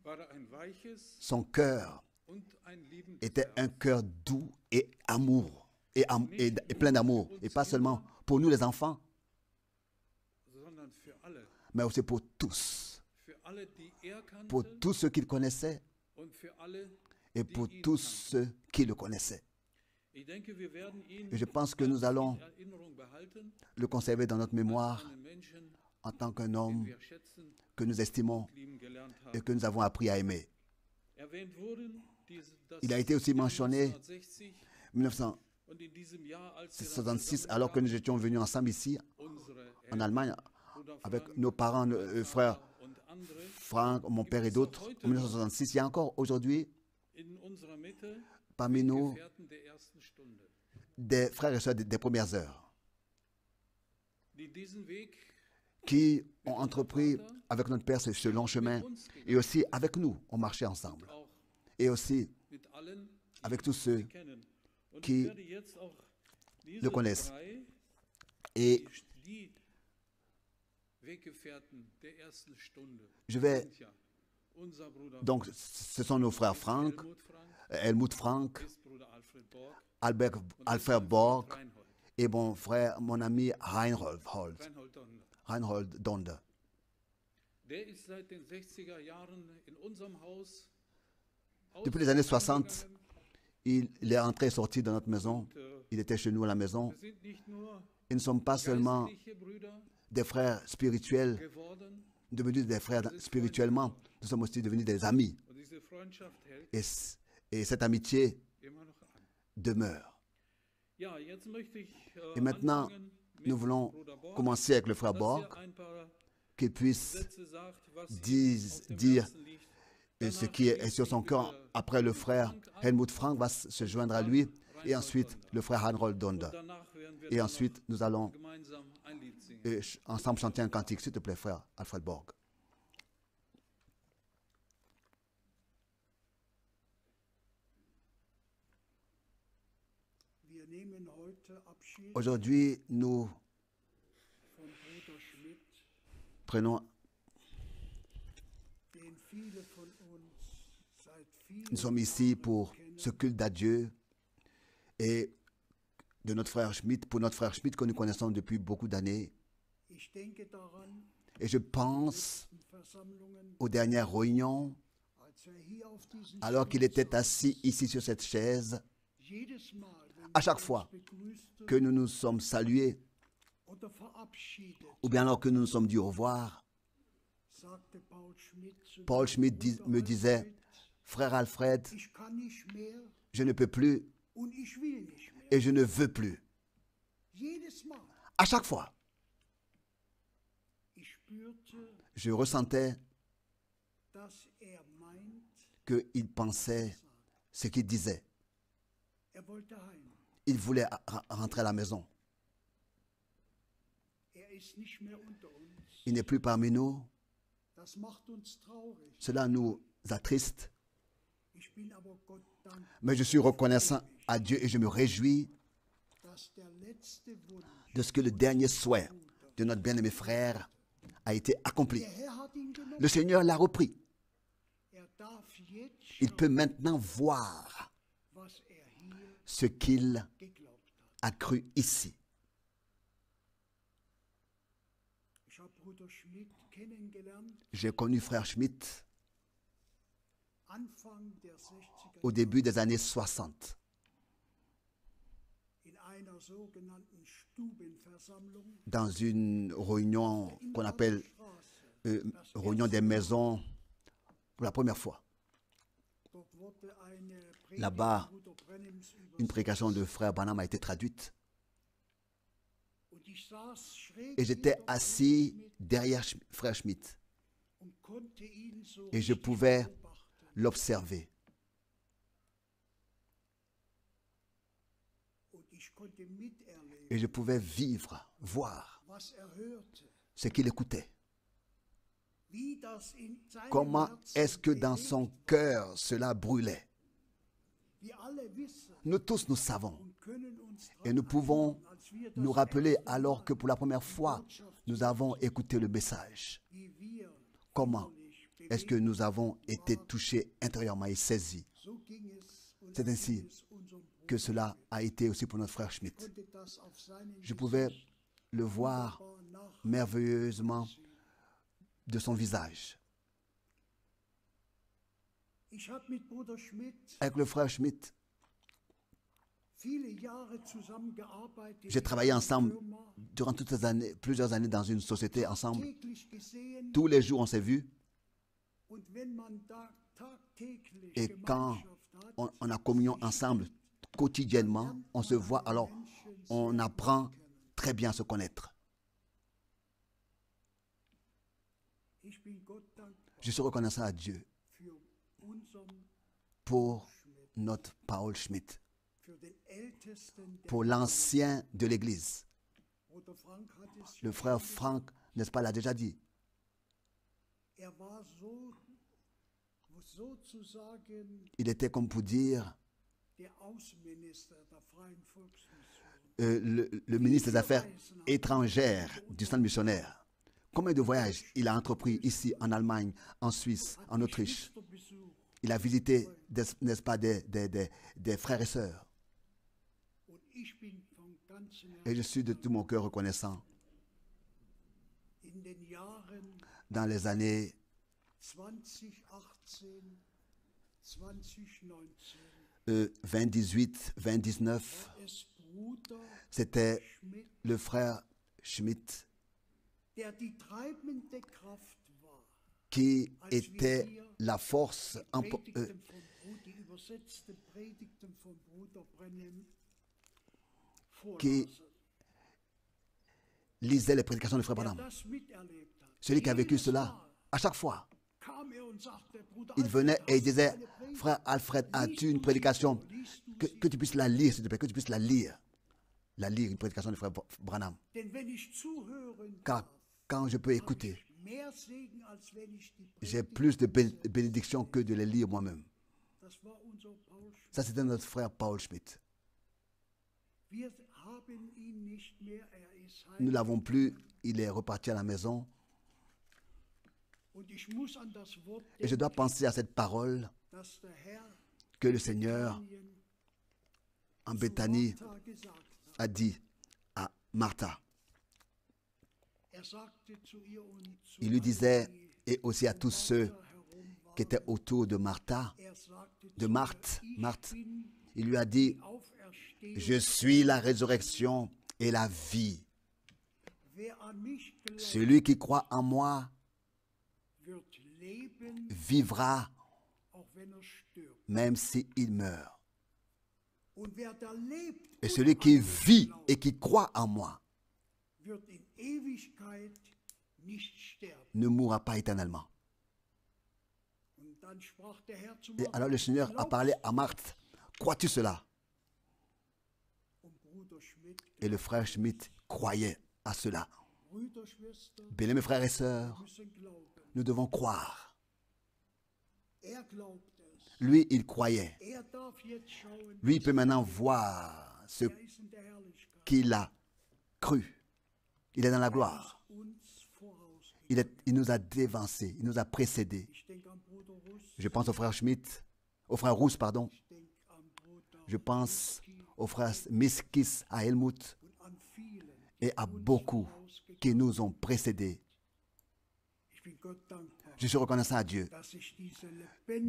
war er ein weiches son cœur und ein liebendes était Herz. un cœur doux et amour, et plein d'amour. Et pas seulement pour nous les enfants, sondern für alle. mais aussi pour tous. Für alle, die er Pour kannte tous ceux qu'il connaissait und für alle. et pour tous ceux qui le connaissaient. Ich denke, wir werden ihn Et je pense que nous allons in Erinnerung behalten le conserver dans notre mémoire einen Menschen, en tant qu'un den homme wir schätzen, que nous estimons lieben gelernt et haben. que nous avons appris à aimer. Erwähnt wurden, dass Il a été aussi in mentionné 1960 1966, und in diesem Jahr, als wir dann zusammen alors que nous étions venus ensemble ici unsere en Allemagne Bruder avec Frank, nos parents, nos frères und andere Franck, mon père et d'autres, en 1966. Il y a encore aujourd'hui in unserer Mitte parmi nous Gefährten der ersten Stunde, des frères et sœurs des premières heures die diesen Weg qui ont entrepris avec notre père ce long chemin et aussi avec nous, on marchait ensemble. auch Et aussi mit allen, die avec tous ceux kennen. Und qui ich werde jetzt auch diese le connaissent. drei, Et die Weggefährten der ersten Stunde, je vais, sind ja unser Bruder donc ce sont nos frères Franck, Helmut Frank, Helmut Frank, ist Bruder Alfred Borg Albert, und Alfred ist Borg Reinhold, et mon frère, mon ami Reinhold Donner. Donder. Der ist seit den 60er Jahren in unserem Haus Depuis les années 60, il est entré et sorti de notre maison. Il était chez nous à la maison. Wir sind nicht nur Et nous ne sommes pas seulement geistliche Brüder des frères spirituels, geworden, devenus des frères spirituellement, nous sommes aussi devenus des amis. und diese Freundschaft hält Et cette amitié immer noch an. demeure. Ja, jetzt möchte ich Et maintenant, anfangen mit nous voulons Bruder Borg, commencer avec le frère dass Borg, ein paar qu'il puisse Sätze sagt, was ihm dire auf dem Herzen liegt. ce qui est sur son cœur. Après, le frère Helmut Frank va se joindre à lui. Et ensuite, le frère Reinhold Donde. Danach werden wir Et dann ensuite, nous allons noch gemeinsam ein Lied singen. ensemble chanter un cantique. S'il te plaît, frère Alfred Borg. Wir nehmen heute Abschied Aujourd'hui, nous von Bruder Schmidt, prenons, den viele von uns seit vielen nous sommes ici pour ce culte à Dieu et de notre frère Schmidt, pour notre frère Schmidt que nous connaissons depuis beaucoup d'années. Ich denke daran, Et je pense in Versammlungen, aux dernières réunions, als hier auf diesen alors qu'il était assis ici sur cette chaise, jedes Mal, wenn à chaque fois begrüßte que nous nous sommes salués, oder verabschiedet, ou bien alors que nous nous sommes dit au revoir, sagte Paul Schmidt me disait, frère Alfred, ich kann nicht mehr je ne peux plus und ich will nicht mehr. et je ne veux plus. Jedes Mal. À chaque fois, Ich spürte, je ressentais dass meint, qu'il pensait ce qu'il disait. wollte heim. Il voulait rentrer à la maison. Ist nicht mehr unter uns. Il n'est plus parmi nous. Das macht uns traurig. Cela nous attriste. Ich bin aber Gott dankbar, Mais je suis reconnaissant à Dieu et je me réjouis dass der letzte Wunsch, de ce que le dernier souhait de notre bien-aimé frère a été accompli. der Herr hat ihn genommen. Le Seigneur l'a repris. Darf jetzt Il peut maintenant voir was hier ce qu'il geglaubt hat. a cru ici. Ich habe Bruder Schmidt kennengelernt J'ai connu frère Schmidt Anfang der 60er au début des années 60 in einer sogenannten Stubenversammlung dans une réunion qu'on appelle réunion des maisons pour la première fois. Dort wurde eine Predigt Là-bas, Bruder Brennims une prédication de frère Branham a été traduite. und ich saß schräg Et j'étais hinter assis derrière frère Schmidt und konnte ihn so et je richtig pouvais beobachten. l'observer. Und ich konnte miterleben, Et je pouvais vivre, voir was hörte, ce qu'il écoutait. wie das in seinem Comment Herzen est-ce que dans bewegt son cœur cela brûlait? Wir alle wissen Nous tous, nous savons. und können uns Et nous pouvons erinnern, als wir das nous rappeler erste alors Mal que pour la première fois, nous avons écouté le message. wie wir Comment innerlich est-ce que nous avons été touchés intérieurement et saisis? so ging es und C'est so ainsi ging es unserem Bruder. que cela a été aussi pour notre frère Schmidt. Konnte das auf seinen Je pouvais Gesicht le voir wunderbar nach- merveilleusement de son visage. Ich habe mit Bruder Schmidt Avec le frère Schmidt, viele Jahre zusammengearbeitet. j'ai travaillé in einer ensemble Firma, durant toutes ces années, plusieurs années dans une société ensemble. täglich gesehen Tous les jours, on s'est vus. und wenn man da tagtäglich Et quand Gemeinschaft hat, on a communion ensemble, quotidiennement, on se voit, alors on apprend très bien à se connaître. ich bin Gott dankbar Je suis reconnaissant à Dieu für unseren, pour notre Paul Schmidt, für den Ältesten der pour l'ancien de l'Église. Bruder Frank hat es Le frère Franck, n'est-ce pas, l'a déjà dit. war so sozusagen Il était comme pour dire der Außenminister der Freien Volksmission. le ministre des Affaires étrangères du centre missionnaire. Combien de voyages il a entrepris ici en Allemagne, en Suisse, en Autriche. Besuch Il a visité, n'est-ce pas, des frères et sœurs. und ich bin von ganzem Et je suis de tout mon cœur reconnaissant. in den Jahren Dans les années 2018 20, 18, 20, 19, war es Bruder c'était Schmidt, le frère Schmidt der die treibende Kraft war. qui était la force Predigten von die übersetzten Predigten von Bruder Brenhem qui vorlasen. lisait les prédications de frère Wer Branham. das miterlebt hat, Celui qui a vécu jedes cela, Mal à chaque fois, kam und sagte, Bruder il venait Alfred, et il hast du disait, eine Predigt? frère Alfred, Liest as-tu du une sie prédication so? Liest du que sie? tu puisses la lire, s'il te plaît, que tu puisses la lire. La lire, une prédication de frère Branham. Denn wenn ich zuhören Car darf, quand je peux habe écouter, ich mehr Segen, als wenn ich die j'ai Predigt. plus de bénédictions que de les lire moi-même. Das war unser Paul Schmidt. Ça, c'était notre frère Paul Schmidt. Wir haben ihn nicht mehr, ist Nous ne heim. l'avons plus, il est reparti à la maison. Und ich muss an das Wort Et je dois denken, penser à cette parole dass der Herr que le Seigneur Daniel en zu Béthanie Martha gesagt hat. a dit à Martha. Sagte zu ihr und zu Il lui allen, disait, die et aussi à tous ceux Martha herum waren, qui étaient autour de Martha, sagte de zu Marthe, ihr, ich Marthe, bin il lui a dit, die Auferstehung. je suis la résurrection et la vie. Wer an mich glaubt, Celui qui croit en moi wird leben, vivra auch wenn er stirbt. même s'il meurt. Und wer da lebt Et und celui qui an mich vit glaubt, et qui croit en moi wird in Ewigkeit nicht sterben. ne mourra pas éternellement. Und dann sprach der Herr zu Et Martha, alors le Seigneur a parlé à Marthe. Crois-tu cela? und Bruder Schmidt, Et le frère Schmidt croyait à cela. Brüder, Schwestern, Bien-aimés frères et sœurs, müssen glauben. nous devons croire. Glaubt es. Lui, il croyait. Darf jetzt schauen, Lui, il peut maintenant voir ce ist in der Herrlichkeit qu'il a cru. Il est dans la gloire. uns vorausgeht. Il nous a dévancés, il nous a précédés. Ich denke an Bruder Russ, Je pense au frère Schmidt, au frère Rousse, pardon. ich denke an Bruder Je pense au frère Miskis, à Helmut und an vielen. et à beaucoup qui nous ont précédés. Ich bin Gott dankbar, Je suis reconnaissant à Dieu dass ich diese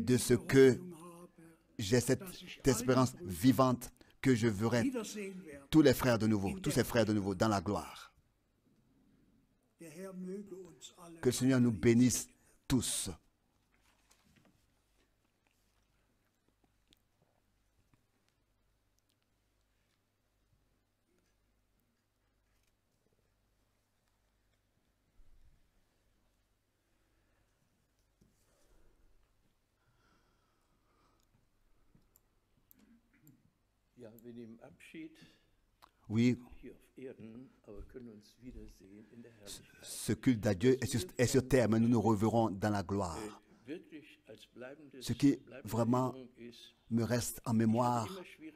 de ce lebendige que Hoffnung habe, j'ai cette espérance vivante que je verrai wiedersehen werde. tous les frères de nouveau, tous ces frères de nouveau dans la gloire. Der Herr möge uns alle Que le Seigneur nous bénisse tous. Ja, wir nehmen Abschied Oui, hier auf Erden, aber können uns wiedersehen in der Herrlichkeit. ce culte d'adieu est sur terre, mais nous nous reverrons dans la gloire. Wirklich als bleibendes, Ce qui bleibende vraiment Erinnerung ist me reste en mémoire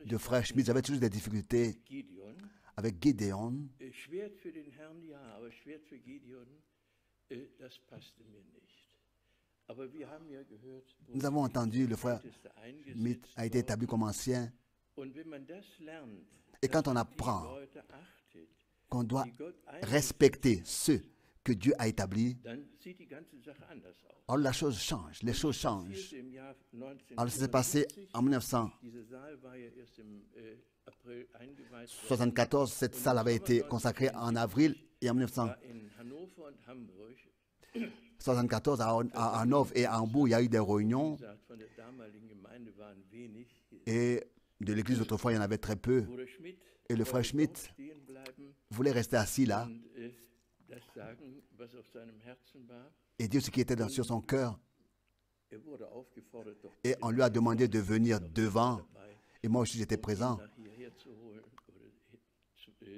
de frère Schmidt. J'avais toujours des difficultés Gideon. avec Gideon. Schwert für den Herrn, ja, aber Schwert für Gideon, das passte mir nicht. Aber wir haben ja gehört, Nous avons entendu le frère Älteste Schmidt eingesetzt a été worden. établi comme ancien. Und wenn man das lernt, Et quand on dass man die apprend Leute achtet, qu'on doit die Gott respecter ceux que Dieu a établis, dann sieht die ganze Sache anders aus. alors la chose change, les choses changent. Passierte im Jahr Alors ça s'est passé 1974. en 1974, Dieser Saal war ja erst im April eingeweiht worden. cette salle avait été consacrée en avril et en War in Hannover und Hamburg, 1974 à Hanovre et à Hambourg, il y a eu des réunions wie gesagt, von der damaligen Gemeinde waren wenig. et de l'église d'autrefois, il y en avait très peu. Bruder Schmidt Et le frère wollte Schmidt dort stehen bleiben voulait rester assis là und das sagen, was auf seinem Herzen war. et dire ce qui était sur son cœur. Er wurde aufgefordert, doch Et on lui a demandé de venir devant. dabei, Et moi aussi, j'étais présent. nach hierher zu holen oder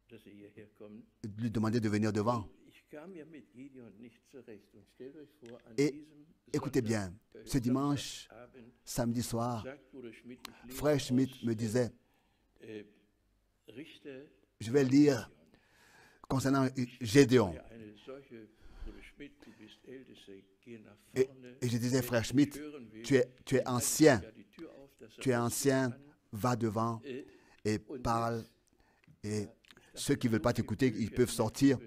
dass er hierher kommt. Lui demander de venir devant. Ich kam ja mit Gideon nicht zurecht und stellt euch vor, an Et diesem écoutez bien, ce dimanche, Samstagabend samedi soir, sagt Bruder Schmidt, ich lese frère Schmidt aus, me disait, Richter je vais lire concernant Gédéon. ja eine solche, Bruder Schmidt, du bist Ältester, geh nach Et, vorne. et je disais, frère Schmidt, hören will, tu es ancien, ja die Tür auf, dass er tu es rausgehen ancien, kann. va devant et parle. Et ceux qui ne veulent pas t'écouter, ils peuvent sortir.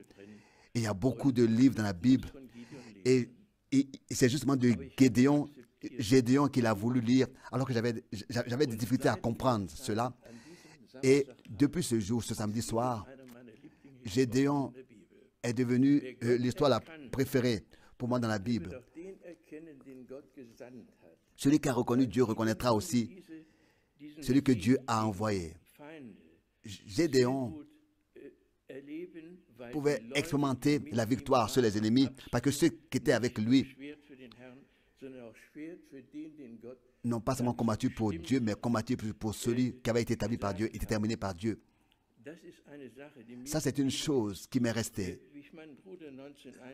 Et il y a beaucoup de livres dans la Bible. Von Gideon lesen. Et c'est justement de Gédéon Gédéon qu'il a voulu lire, alors que j'avais des difficultés à comprendre cela. Et depuis ce jour, ce samedi soir, Gédéon est devenu l'histoire la préférée pour moi dans la Bible. Celui qui a reconnu Dieu reconnaîtra aussi celui que Dieu a envoyé. Gédéon pouvait expérimenter la victoire sur les ennemis parce que ceux qui étaient avec lui n'ont pas seulement combattu pour Dieu, mais combattu pour celui qui avait été établi par Dieu et déterminé par Dieu. Ça, c'est une chose qui m'est restée.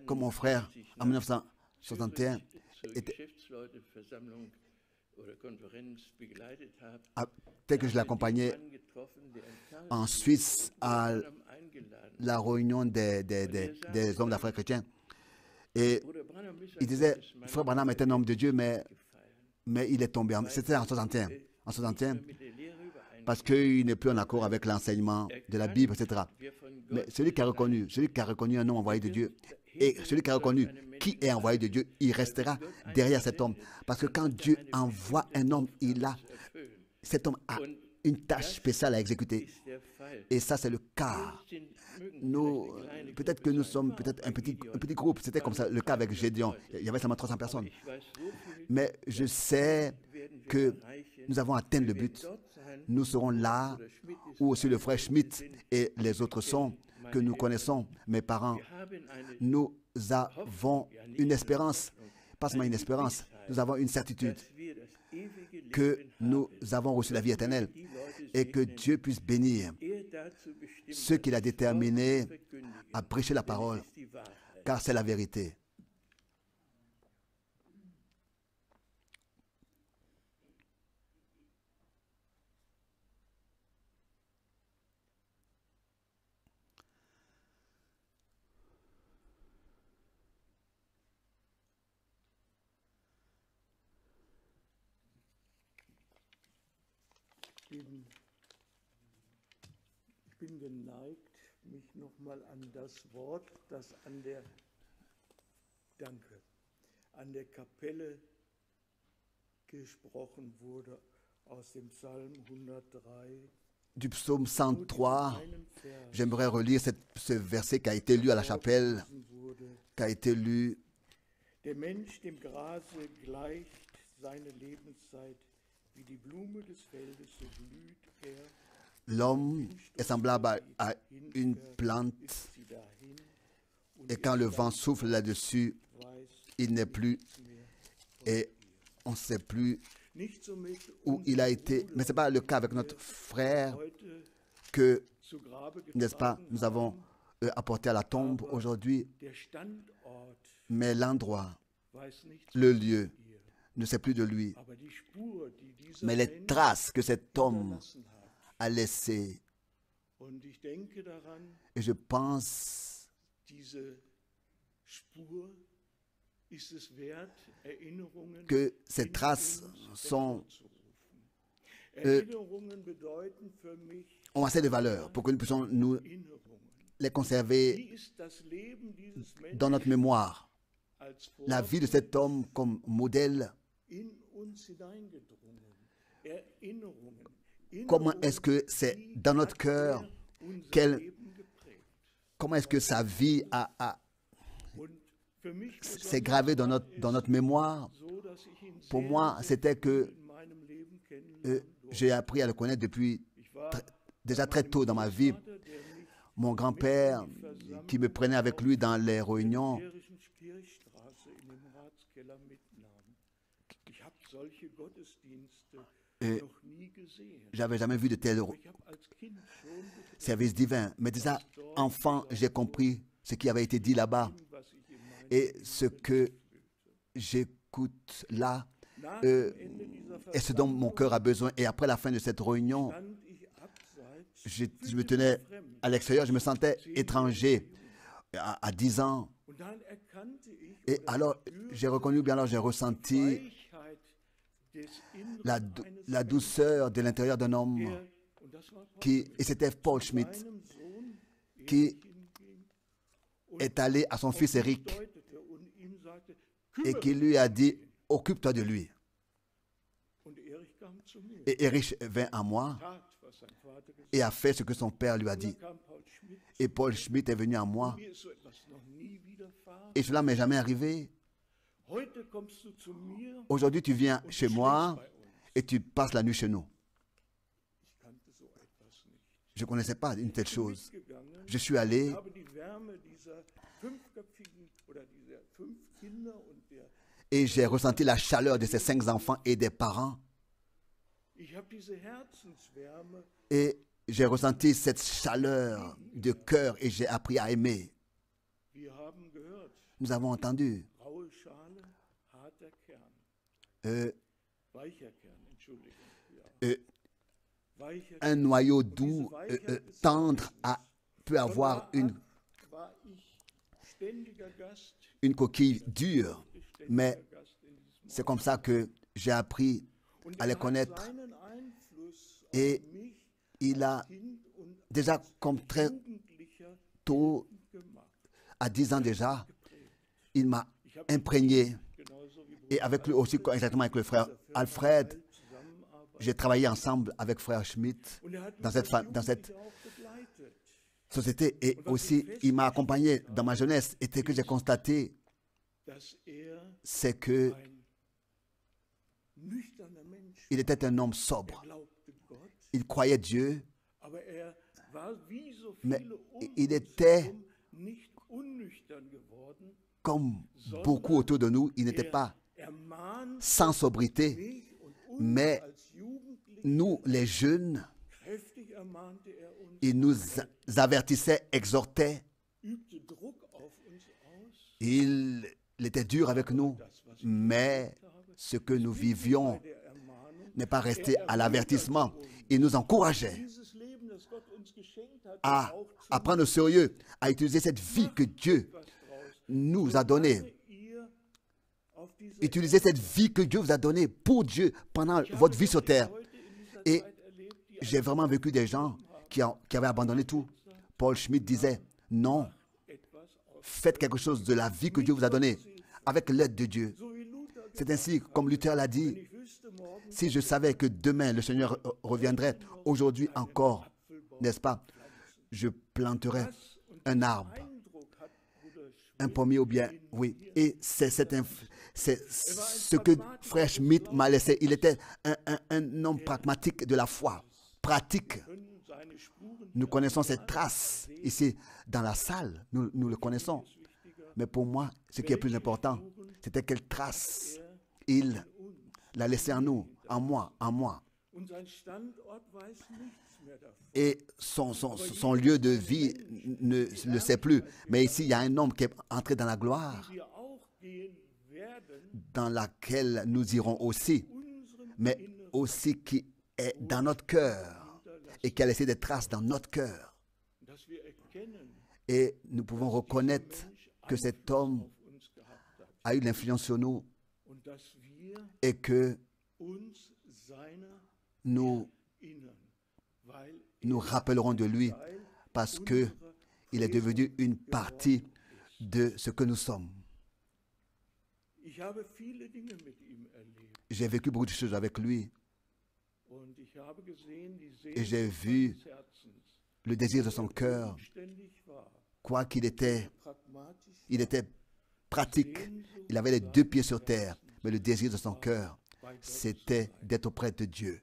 Comme mon frère, en 1961, tel que je l'accompagnais en Suisse à la réunion des hommes d'affaires chrétiens. Et il disait, frère Branham est un homme de Dieu, mais il est tombé. C'était en 61. En 61, parce qu'il n'est plus en accord avec l'enseignement de la Bible, etc. Mais celui qui a reconnu un homme envoyé de Dieu, et celui qui a reconnu qui est envoyé de Dieu, il restera derrière cet homme. Parce que quand Dieu envoie un homme, cet homme a une tâche spéciale à exécuter. Et ça, c'est le cas. Peut-être que nous sommes un petit groupe. C'était comme ça le cas avec Gédéon. Il y avait seulement 300 personnes. Mais je sais que nous avons atteint le but. Nous serons là où aussi le frère Schmitt et les autres sont, que nous connaissons, mes parents. Nous avons une espérance, pas seulement une espérance, nous avons une certitude que nous avons reçu la vie éternelle et que Dieu puisse bénir ceux qu'il a déterminés à prêcher la parole, car c'est la vérité. Ich bin geneigt, mich nochmal an das Wort, das an der Kapelle gesprochen wurde, aus dem Psalm 103. Du psaume 103, j'aimerais relire ce verset qui a été lu à la chapelle, qui a été lu. Der Mensch dem Grase gleicht seine Lebenszeit, wie die Blume des Feldes, so blüht er. L'homme est semblable à une plante et quand le vent souffle là-dessus, il n'est plus et on ne sait plus où il a été. Mais ce n'est pas le cas avec notre frère que, n'est-ce pas, nous avons apporté à la tombe aujourd'hui. Mais l'endroit, le lieu, ne sait plus de lui. Mais les traces que cet homme a laissées, et je pense que ces traces ont assez de valeur pour que nous puissions nous les conserver dans notre mémoire. La vie de cet homme comme modèle. Comment est-ce que c'est dans notre cœur, comment est-ce que sa vie s'est gravée dans notre mémoire? Pour moi, c'était que j'ai appris à le connaître depuis déjà très tôt dans ma vie. Mon grand-père qui me prenait avec lui dans les réunions, j'avais jamais vu de tel service divin. Mais déjà, enfant, j'ai compris ce qui avait été dit là-bas. Et ce que j'écoute là est ce dont mon cœur a besoin. Et après la fin de cette réunion, je me tenais à l'extérieur, je me sentais étranger à 10 ans. Et alors, j'ai reconnu, bien alors j'ai ressenti la douceur de l'intérieur d'un homme et c'était Paul Schmitt qui est allé à son fils Eric et qui lui a dit, occupe-toi de lui. kam zu mir, Et Erich vint à moi tat, was sein Vater gesagt et a fait ce que son père lui a hat. dit. Dann kam Paul Schmidt, Et Paul Schmidt est venu à moi. mir ist so etwas noch nie widerfahren. Et cela m'est jamais arrivé. Heute kommst du zu mir Aujourd'hui, tu viens und chez du moi schläfst bei uns. et tu passes la nuit chez nous. Ich kannte so etwas nicht. Je ne connaissais pas une telle Ich bin chose. mitgegangen, Je suis allé habe die Wärme dieser fünfköpfigen oder dieser 5 Kinder und der et j'ai ressenti la chaleur de ces 5 enfants et des parents. ich habe diese Herzenswärme Et j'ai ressenti cette chaleur de cœur et j'ai appris à aimer. wir haben gehört, Nous avons entendu raue Schale, harter Kern, weicher Kern, Entschuldigung, ja. Weicher un noyau doux, tendre, peut avoir war ich ständiger Gast, une coquille dure. Mais ständiger Gast in diesem c'est comme ça que j'ai appris und à les hat connaître. seinen Einfluss Et auf mich il a Kind und déjà, comme très Jugendlicher tôt, gemacht. à 10 ans déjà, il m'a imprégné. Genauso wie Et avec lui aussi, exactement avec le frère Alfred, zusammenarbeiten. j'ai travaillé ensemble avec frère Schmidt Und hat dans mich cette, als dans cette Jugendlicher auch begleitet. société. Et aussi, il m'a accompagné dans ma jeunesse. Et ce que j'ai constaté, Dass c'est que ein nüchterner Mensch il était un homme sobre. glaubte Gott, Il croyait Dieu, aber war wie so mais viele il était herum nicht unnüchtern geworden. comme beaucoup autour de nous. Il n'était pas Ermahnt sans sobriété. mich und uns Mais als Jugendliche, nous, les jeunes, kräftig ermahnte uns, il nous avertissait, exhortait. übte Druck auf uns aus. Il était dur avec nous. Mais ce que nous vivions Der Ermahnung, n'est pas resté à l'avertissement. Il nous encourageait dieses Leben, das Gott uns geschenkt hat, à auch prendre au sérieux, à utiliser cette vie que Dieu was draus. nous a donnée. Ihr auf diese Utilisez cette vie que Dieu vous a donnée pour Dieu pendant votre vie sur terre. heute in dieser Et Zeit erlebt, die j'ai vraiment vécu des gens qui avaient abandonné tout. Paul Schmidt disait, non, etwas aus. faites quelque chose de la vie que Dieu vous a donnée avec l'aide de Dieu. So wie Luther C'est ainsi, comme Luther l'a dit, ich wüsste morgen, si je savais que demain le Seigneur reviendrait, aujourd'hui encore, n'est-ce pas, je planterais un arbre, Eindruck hat Bruder un pommier ou bien, oui. Et c'est ce que frère Schmidt m'a laissé. Il était un homme pragmatique de la foi, pratique. können seine Spuren Nous connaissons ces traces ici dans la salle, nous le connaissons. Mais pour moi, ce qui est plus important, c'était quelle trace il l'a laissé en nous, en moi. und sein Standort weiß nichts mehr davon. Et son lieu de vie ne le sait plus. Mais ici, il y a un homme qui est entré dans la gloire, Wir auch gehen werden, dans laquelle nous irons aussi, unserem mais aussi qui est dans notre cœur et qui a laissé des traces dans notre cœur. dass wir erkennen, Et nous pouvons reconnaître que cet homme auf uns gehabt hat a eu l'influence sur nous und dass wir et que uns seiner nous erinnern, weil nous rappellerons de lui parce que il est devenu une partie de ce que nous sommes. ich habe viele Dinge mit ihm erlebt J'ai vécu beaucoup de choses avec lui und ich habe gesehen, die et j'ai Sehnsucht vu seines Herzens, le désir de son cœur, ständig war, quoi qu'il était, pragmatisch, il était pratique, il avait les 2 pieds sur terre, mais le désir de son cœur, c'était d'être auprès de Dieu,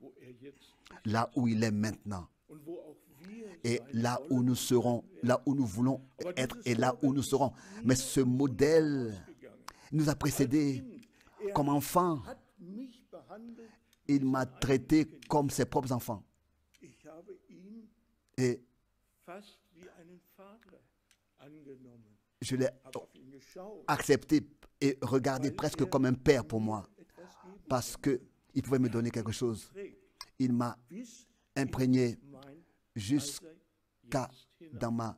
wo jetzt là où il est maintenant, und wo auch wir et là où nous serons, là où nous voulons être et là où nous serons. Mais ce modèle nous a précédés comme enfants. hat mich behandelt, Il m'a traité comme ses propres enfants. ich habe ihn Et fast wie einen Vater angenommen, je l'ai habe auf ihn geschaut, accepté et regardé presque comme un père pour moi, etwas geben parce qu'il pouvait me donner quelque chose. trägt, Il m'a bis imprégné mein jusqu'à jetzt hinein.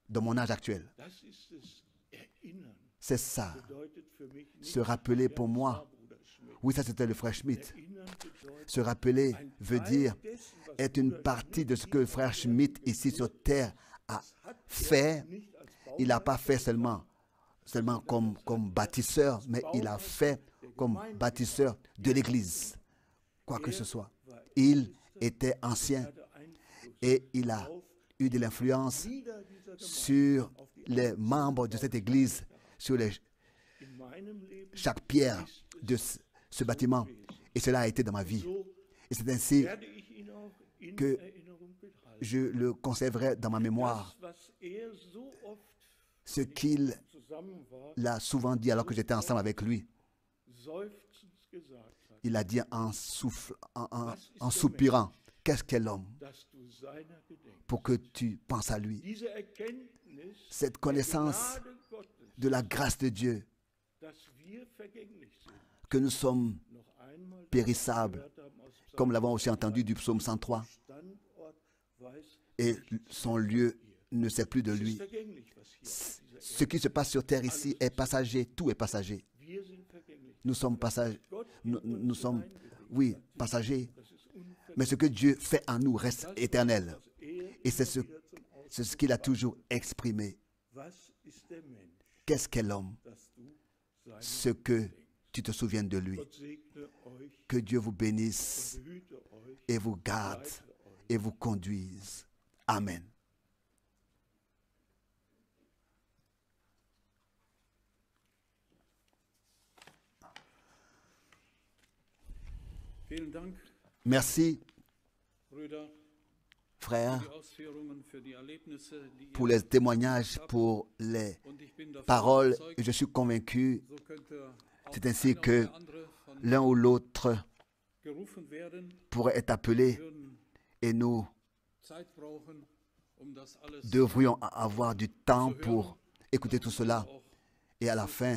dans mon âge actuel. Das ist es. Erinnern C'est ça, bedeutet für mich nicht, se rappeler pour moi. Bruder Schmidt. Oui, ça c'était le frère Schmidt. Erinnern bedeutet Se rappeler ein veut Teil dire dessen, was être une Bruder partie de ce que le frère Schmidt Schmidt ici sur terre a fait. nicht als Il n'a pas fait seulement comme bâtisseur, mais il a fait comme bâtisseur de l'Église. quoi que ce soit. Il était ancien et il a eu de l'influence sur les membres de cette église, sur chaque pierre de ce bâtiment. Et cela a été dans ma vie. Et c'est ainsi que je le conserverai dans ma mémoire. Ce qu'il l'a souvent dit alors que j'étais ensemble avec lui. Il a dit en soupirant, qu'est-ce qu'est l'homme pour que tu penses à lui. Cette connaissance de la grâce de Dieu, que nous sommes périssables, comme l'avons aussi entendu du psaume 103, et son lieu ne sait plus de lui. Ce qui se passe sur terre ici est passager, tout est passager. Nous sommes passagers, nous sommes, oui, passagers, mais ce que Dieu fait en nous reste éternel. Et c'est ce qu'il a toujours exprimé. Qu'est-ce qu'est l'homme? Ce que tu te souviens de lui. Que Dieu vous bénisse et vous garde et vous conduise. Amen. Merci, frères, pour les témoignages, pour les paroles. Et je suis convaincu, c'est ainsi que l'un ou l'autre pourrait être appelé et nous devrions avoir du temps pour écouter tout cela et à la fin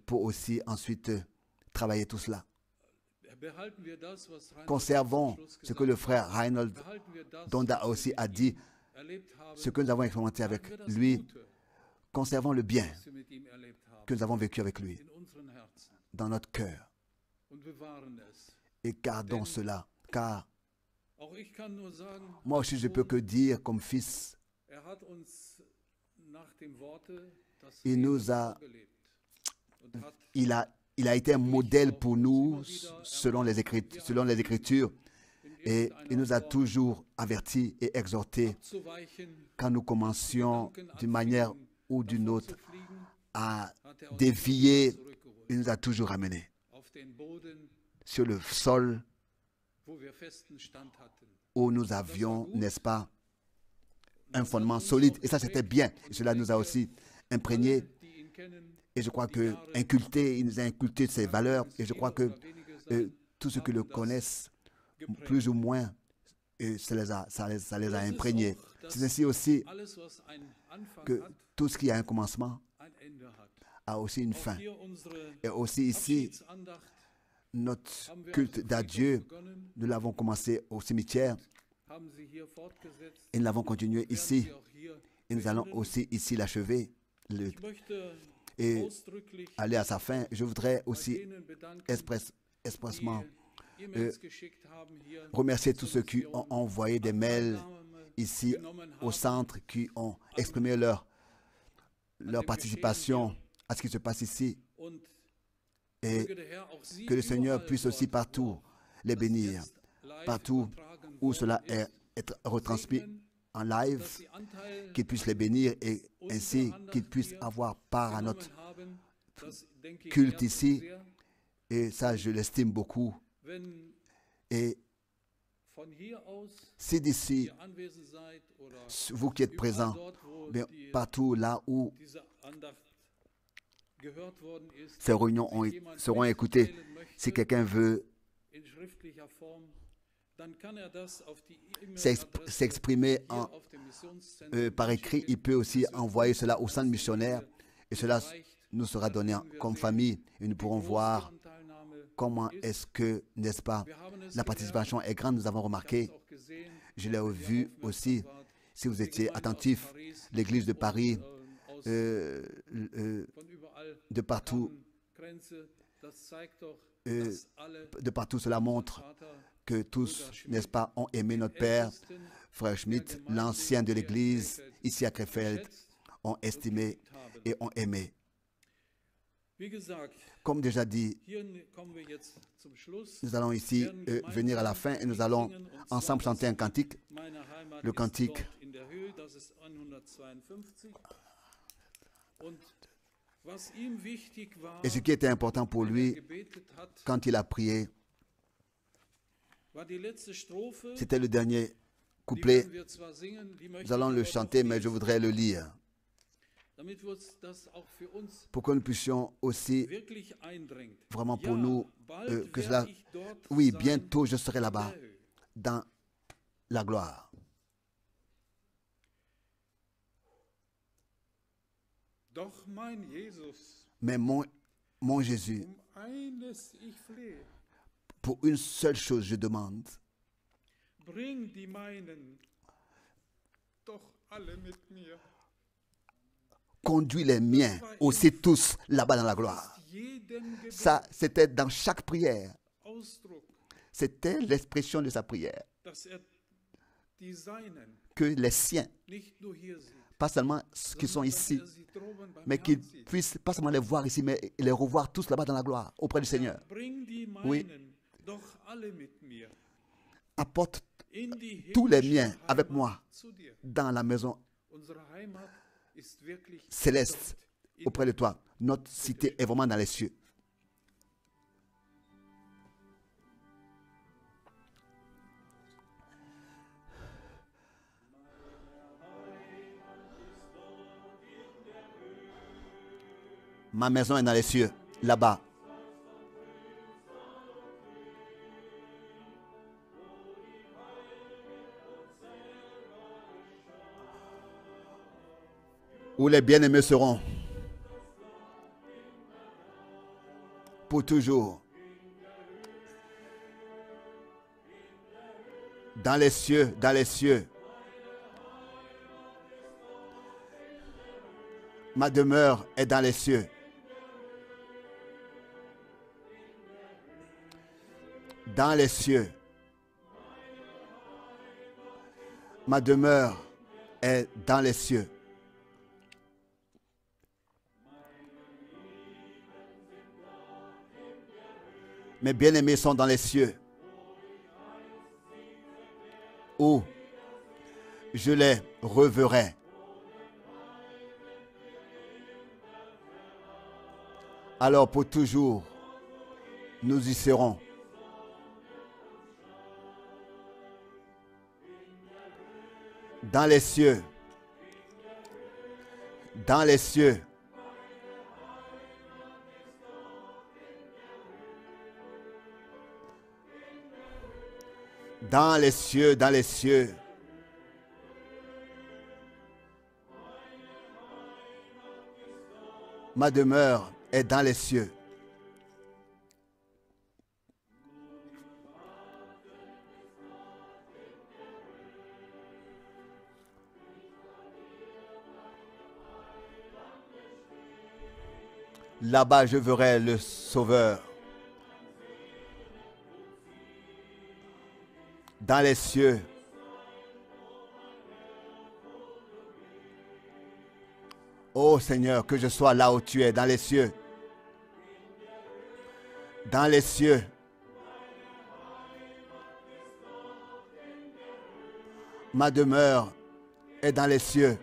pour aussi ensuite travailler tout cela. Conservons ce que le frère Reinhold Donda aussi a dit, ce que nous avons expérimenté avec lui. Conservons le bien que nous avons vécu avec lui dans notre cœur et gardons cela, car moi aussi je ne peux que dire comme fils, il a été un modèle pour nous selon les Écritures et il nous a toujours avertis et exhortés quand nous commencions d'une manière ou d'une autre à dévier. Il nous a toujours ramenés sur le sol où nous avions, n'est-ce pas, un fondement solide. Et ça, c'était bien. Et cela nous a aussi imprégnés. Et je crois que il nous a inculqué ses valeurs. Et je crois que tous ceux qui le connaissent, plus ou moins, ça les a imprégnés. C'est ainsi aussi que tout ce qui a un commencement a aussi une fin. Et aussi ici, notre culte d'adieu, nous l'avons commencé au cimetière et nous l'avons continué ici. Et nous allons aussi ici l'achever et aller à sa fin. Je voudrais aussi expressement remercier tous ceux qui ont envoyé des mails ici au centre, qui ont exprimé leur participation à ce qui se passe ici. Et que le Seigneur puisse aussi partout les bénir, partout où cela est retransmis en live, qu'il puisse les bénir et ainsi qu'ils puissent avoir part à notre culte ici. Et ça, je l'estime beaucoup. Et si d'ici, vous qui êtes présents, partout là où ces réunions seront écoutées, si quelqu'un veut s'exprimer par écrit, il peut aussi envoyer cela au centre missionnaire et cela nous sera donné comme famille et nous pourrons voir comment est-ce que, n'est-ce pas, la participation est grande. Nous avons remarqué, je l'ai vu aussi, si vous étiez attentifs, l'église de Paris, de partout, cela montre que tous, n'est-ce pas, ont aimé notre Père. Frère Schmidt, l'ancien de l'Église, ici à Krefeld, ont estimé et ont aimé. Wie gesagt, Comme déjà dit, hier kommen wir jetzt zum Schluss. nous allons ici venir à la fin et nous allons ensemble chanter un cantique. Meine Heimat Le ist cantique. dort in der Höhe, das ist 152. Und was ihm wichtig war, Et ce qui était important pour wenn er lui gebetet hat, quand il a prié, war die letzte Strophe. c'était le dernier Die couplet. werden wir zwar singen, die möchte Nous allons ich le aber chanter, doch mais je lesen, voudrais le lire damit wir uns das auch für uns pour que nous puissions aussi, wirklich eindringt. vraiment pour Ja, nous, bald que werd cela, ich dort oui, sein bientôt je serai in là-bas, der Höhe. dans la gloire. Doch mein Jesus, Mais mon Jésus, eines ich flehe, pour une seule chose je demande, bring die meinen doch alle mit mir. conduis les miens aussi tous là-bas dans la gloire. Jedem Gebet Ça, c'était dans chaque prière. Ausdruck, C'était l'expression de sa prière. dass die Seinen Que les siens, nicht nur hier sieht, pas seulement ceux qui sont sondern ici, dass sie droben beim mais Herrn qu'ils sieht. puissent pas seulement les voir ici, mais les revoir tous là-bas dans la gloire, auprès du Seigneur. Bring die Oui. meinen doch alle mit mir Apporte in die tous les himmlische miens avec Heimat moi zu dir. dans la maison Unsere Heimat ist wirklich céleste dort in auprès de toi. Notre cité est vraiment dans les cieux. Ma maison est dans les cieux, là-bas. Où les bien-aimés seront. Pour toujours. Dans les cieux, dans les cieux. Ma demeure est dans les cieux. Dans les cieux. Ma demeure est dans les cieux. Mes bien-aimés sont dans les cieux, où je les reverrai. Alors pour toujours, nous y serons. Dans les cieux, dans les cieux. Dans les cieux, dans les cieux. Ma demeure est dans les cieux. Là-bas, je verrai le Sauveur. Dans les cieux. Ô Seigneur, que je sois là où tu es, dans les cieux. Dans les cieux. Ma demeure est dans les cieux.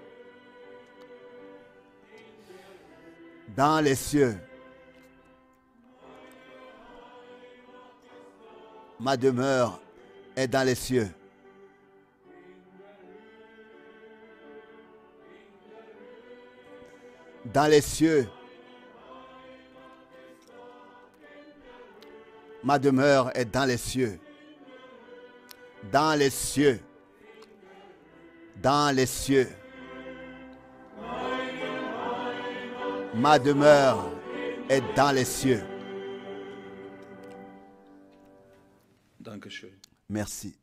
Dans les cieux. Ma demeure est dans les cieux. Dans les cieux. Ma demeure est dans les cieux. Dans les cieux. Dans les cieux. Ma demeure est dans les cieux. Dankeschön. Merci.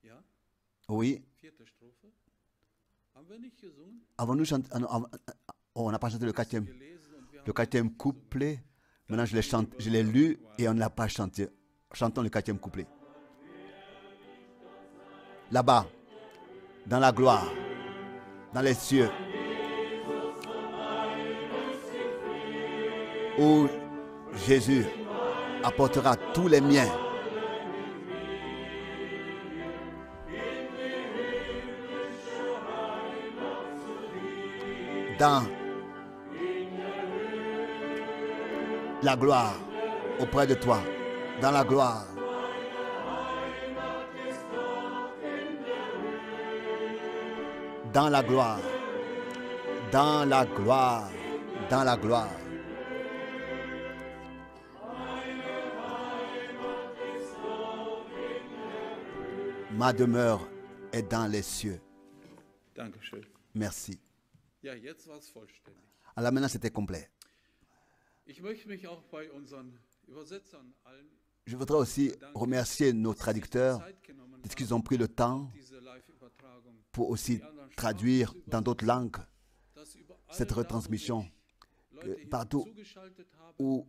Ja, Oui. vierte Strophe. Haben wir nicht gesungen? Avons-nous chanté, on n'a pas chanté Gelesen und wir le haben quatrième couplet. Maintenant, je l'ai lu et on ne l'a pas chanté. Chantons le quatrième couplet. Là-bas, dans la gloire, dans les cieux. où Jésus apportera tous les miens. Dans la gloire auprès de toi, dans la gloire. Dans la gloire, dans la gloire, dans la gloire. Ma demeure est dans les cieux. Dankeschön. Merci. Ja, jetzt war es vollständig. Alors maintenant, c'était complet. Ich möchte mich auch bei unseren Übersetzern allen Je voudrais aussi remercier nos traducteurs Zeit genommen de ce qu'ils ont pris le temps diese Live-Übertragung, pour aussi traduire dans d'autres langues dass überall cette retransmission. da, wo sich Leute Partout zugeschaltet haben, où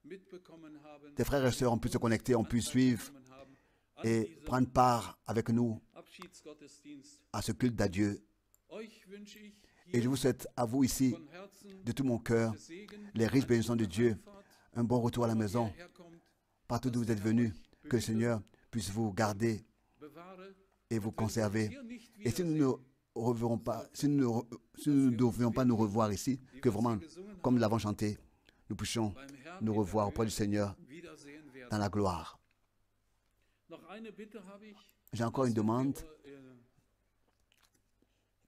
mitbekommen haben, des frères et sœurs ont pu se connecter, ont pu suivre teilgenommen haben an et diesem prendre part avec nous Abschiedsgottesdienst. à ce culte d'adieu. Euch wünsche ich Et je vous souhaite à vous ici, von Herzen de tout mon cœur, Segen, les riches bénédictions de Dieu, Fahrt, un bon retour à la maison, ihr herkommt, partout d'où vous êtes venus, que le Seigneur puisse vous garder bewahre. et vous conserver. Hier nicht Et si nous wiedersehen, ne reverrons pas, si nous ne devions pas nous revoir ici, que vraiment, comme nous l'avons chanté, nous puissions beim Herrn nous in der revoir auprès du Seigneur Höhe wiedersehen werden. dans la gloire. Noch eine Bitte habe ich, J'ai encore une demande.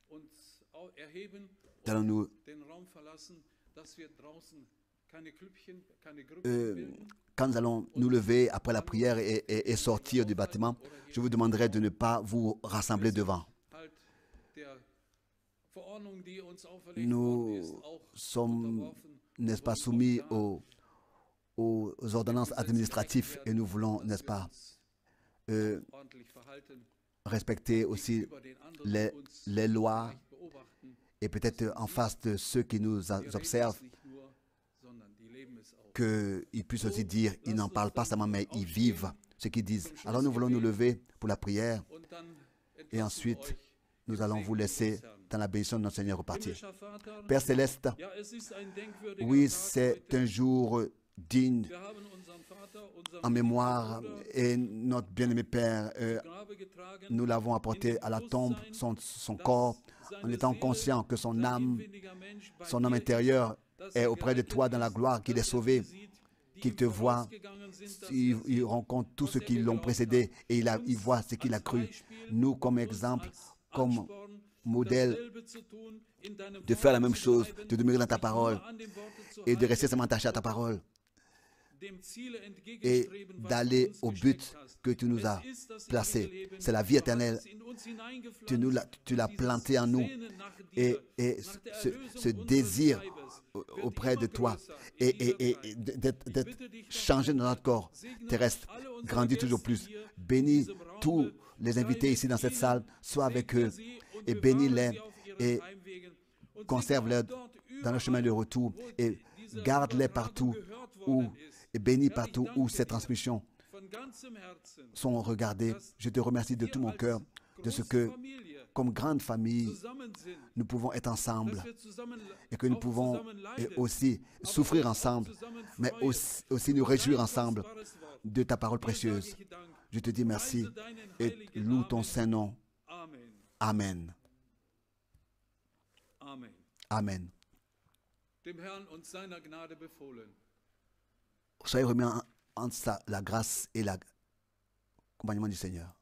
uns erheben Allons-nous und den Raum verlassen, dass wir draußen keine Klüppchen, keine Grüppchen bilden. quand nous allons nous lever après la prière et sortir du bâtiment, je vous demanderai de ne pas vous rassembler devant. Halt der Verordnung, die uns auferlegt worden Nous ist, auch sommes, unterworfen. n'est-ce pas, soumis aux ordonnances administratives et nous voulons, n'est-ce pas, Ordentlich verhalten, respecter aussi über den anderen les lois vielleicht beobachten. et peut-être en face de ceux qui nous Die reden observent, es nicht nur, sondern die leben es auch. qu'ils puissent aussi dire, ils n'en parlent pas seulement, mais ils vivent ce qu'ils disent. Alors nous voulons nous lever pour la prière Und dann et entlassen wir ensuite euch nous allons vous laisser dans la bénédiction de notre Seigneur repartir. Himmlischer Vater, Père Céleste, ja, es ist ein denkwürdiger oui, Tag c'est heute. un jour digne Wir haben unseren Vater, unseren en mémoire Bruder, et notre bien-aimé Père, Grabe getragen, nous l'avons apporté à la tombe, son corps, en étant conscient que son âme, son homme intérieur est auprès de toi dans la gloire, qu'il est sauvé, qu'il te voit, il rencontre tous ceux qui l'ont précédé et il voit ce qu'il a cru. Nous, comme exemple, comme modèle, de faire la même chose, de demeurer dans ta parole et de rester seulement attaché à ta parole et d'aller au but que tu nous as placé. C'est la vie éternelle. Tu l'as planté en nous et ce désir auprès de toi et d'être changé dans notre corps terrestre grandit toujours plus. Bénis tous les invités ici dans cette salle, sois avec eux et bénis-les et conserve-les dans le chemin de retour et garde-les partout où et bénis partout où ces transmissions sont regardées. Je te remercie de tout mon cœur de ce que, comme grande famille, nous pouvons être ensemble et que nous pouvons aussi souffrir ensemble, mais aussi nous réjouir ensemble de ta parole précieuse. Je te dis merci et loue ton saint nom. Amen. Amen. Amen. Dem Herrn und seiner Gnade befohlen. Soyez remis en la grâce et l'accompagnement du Seigneur.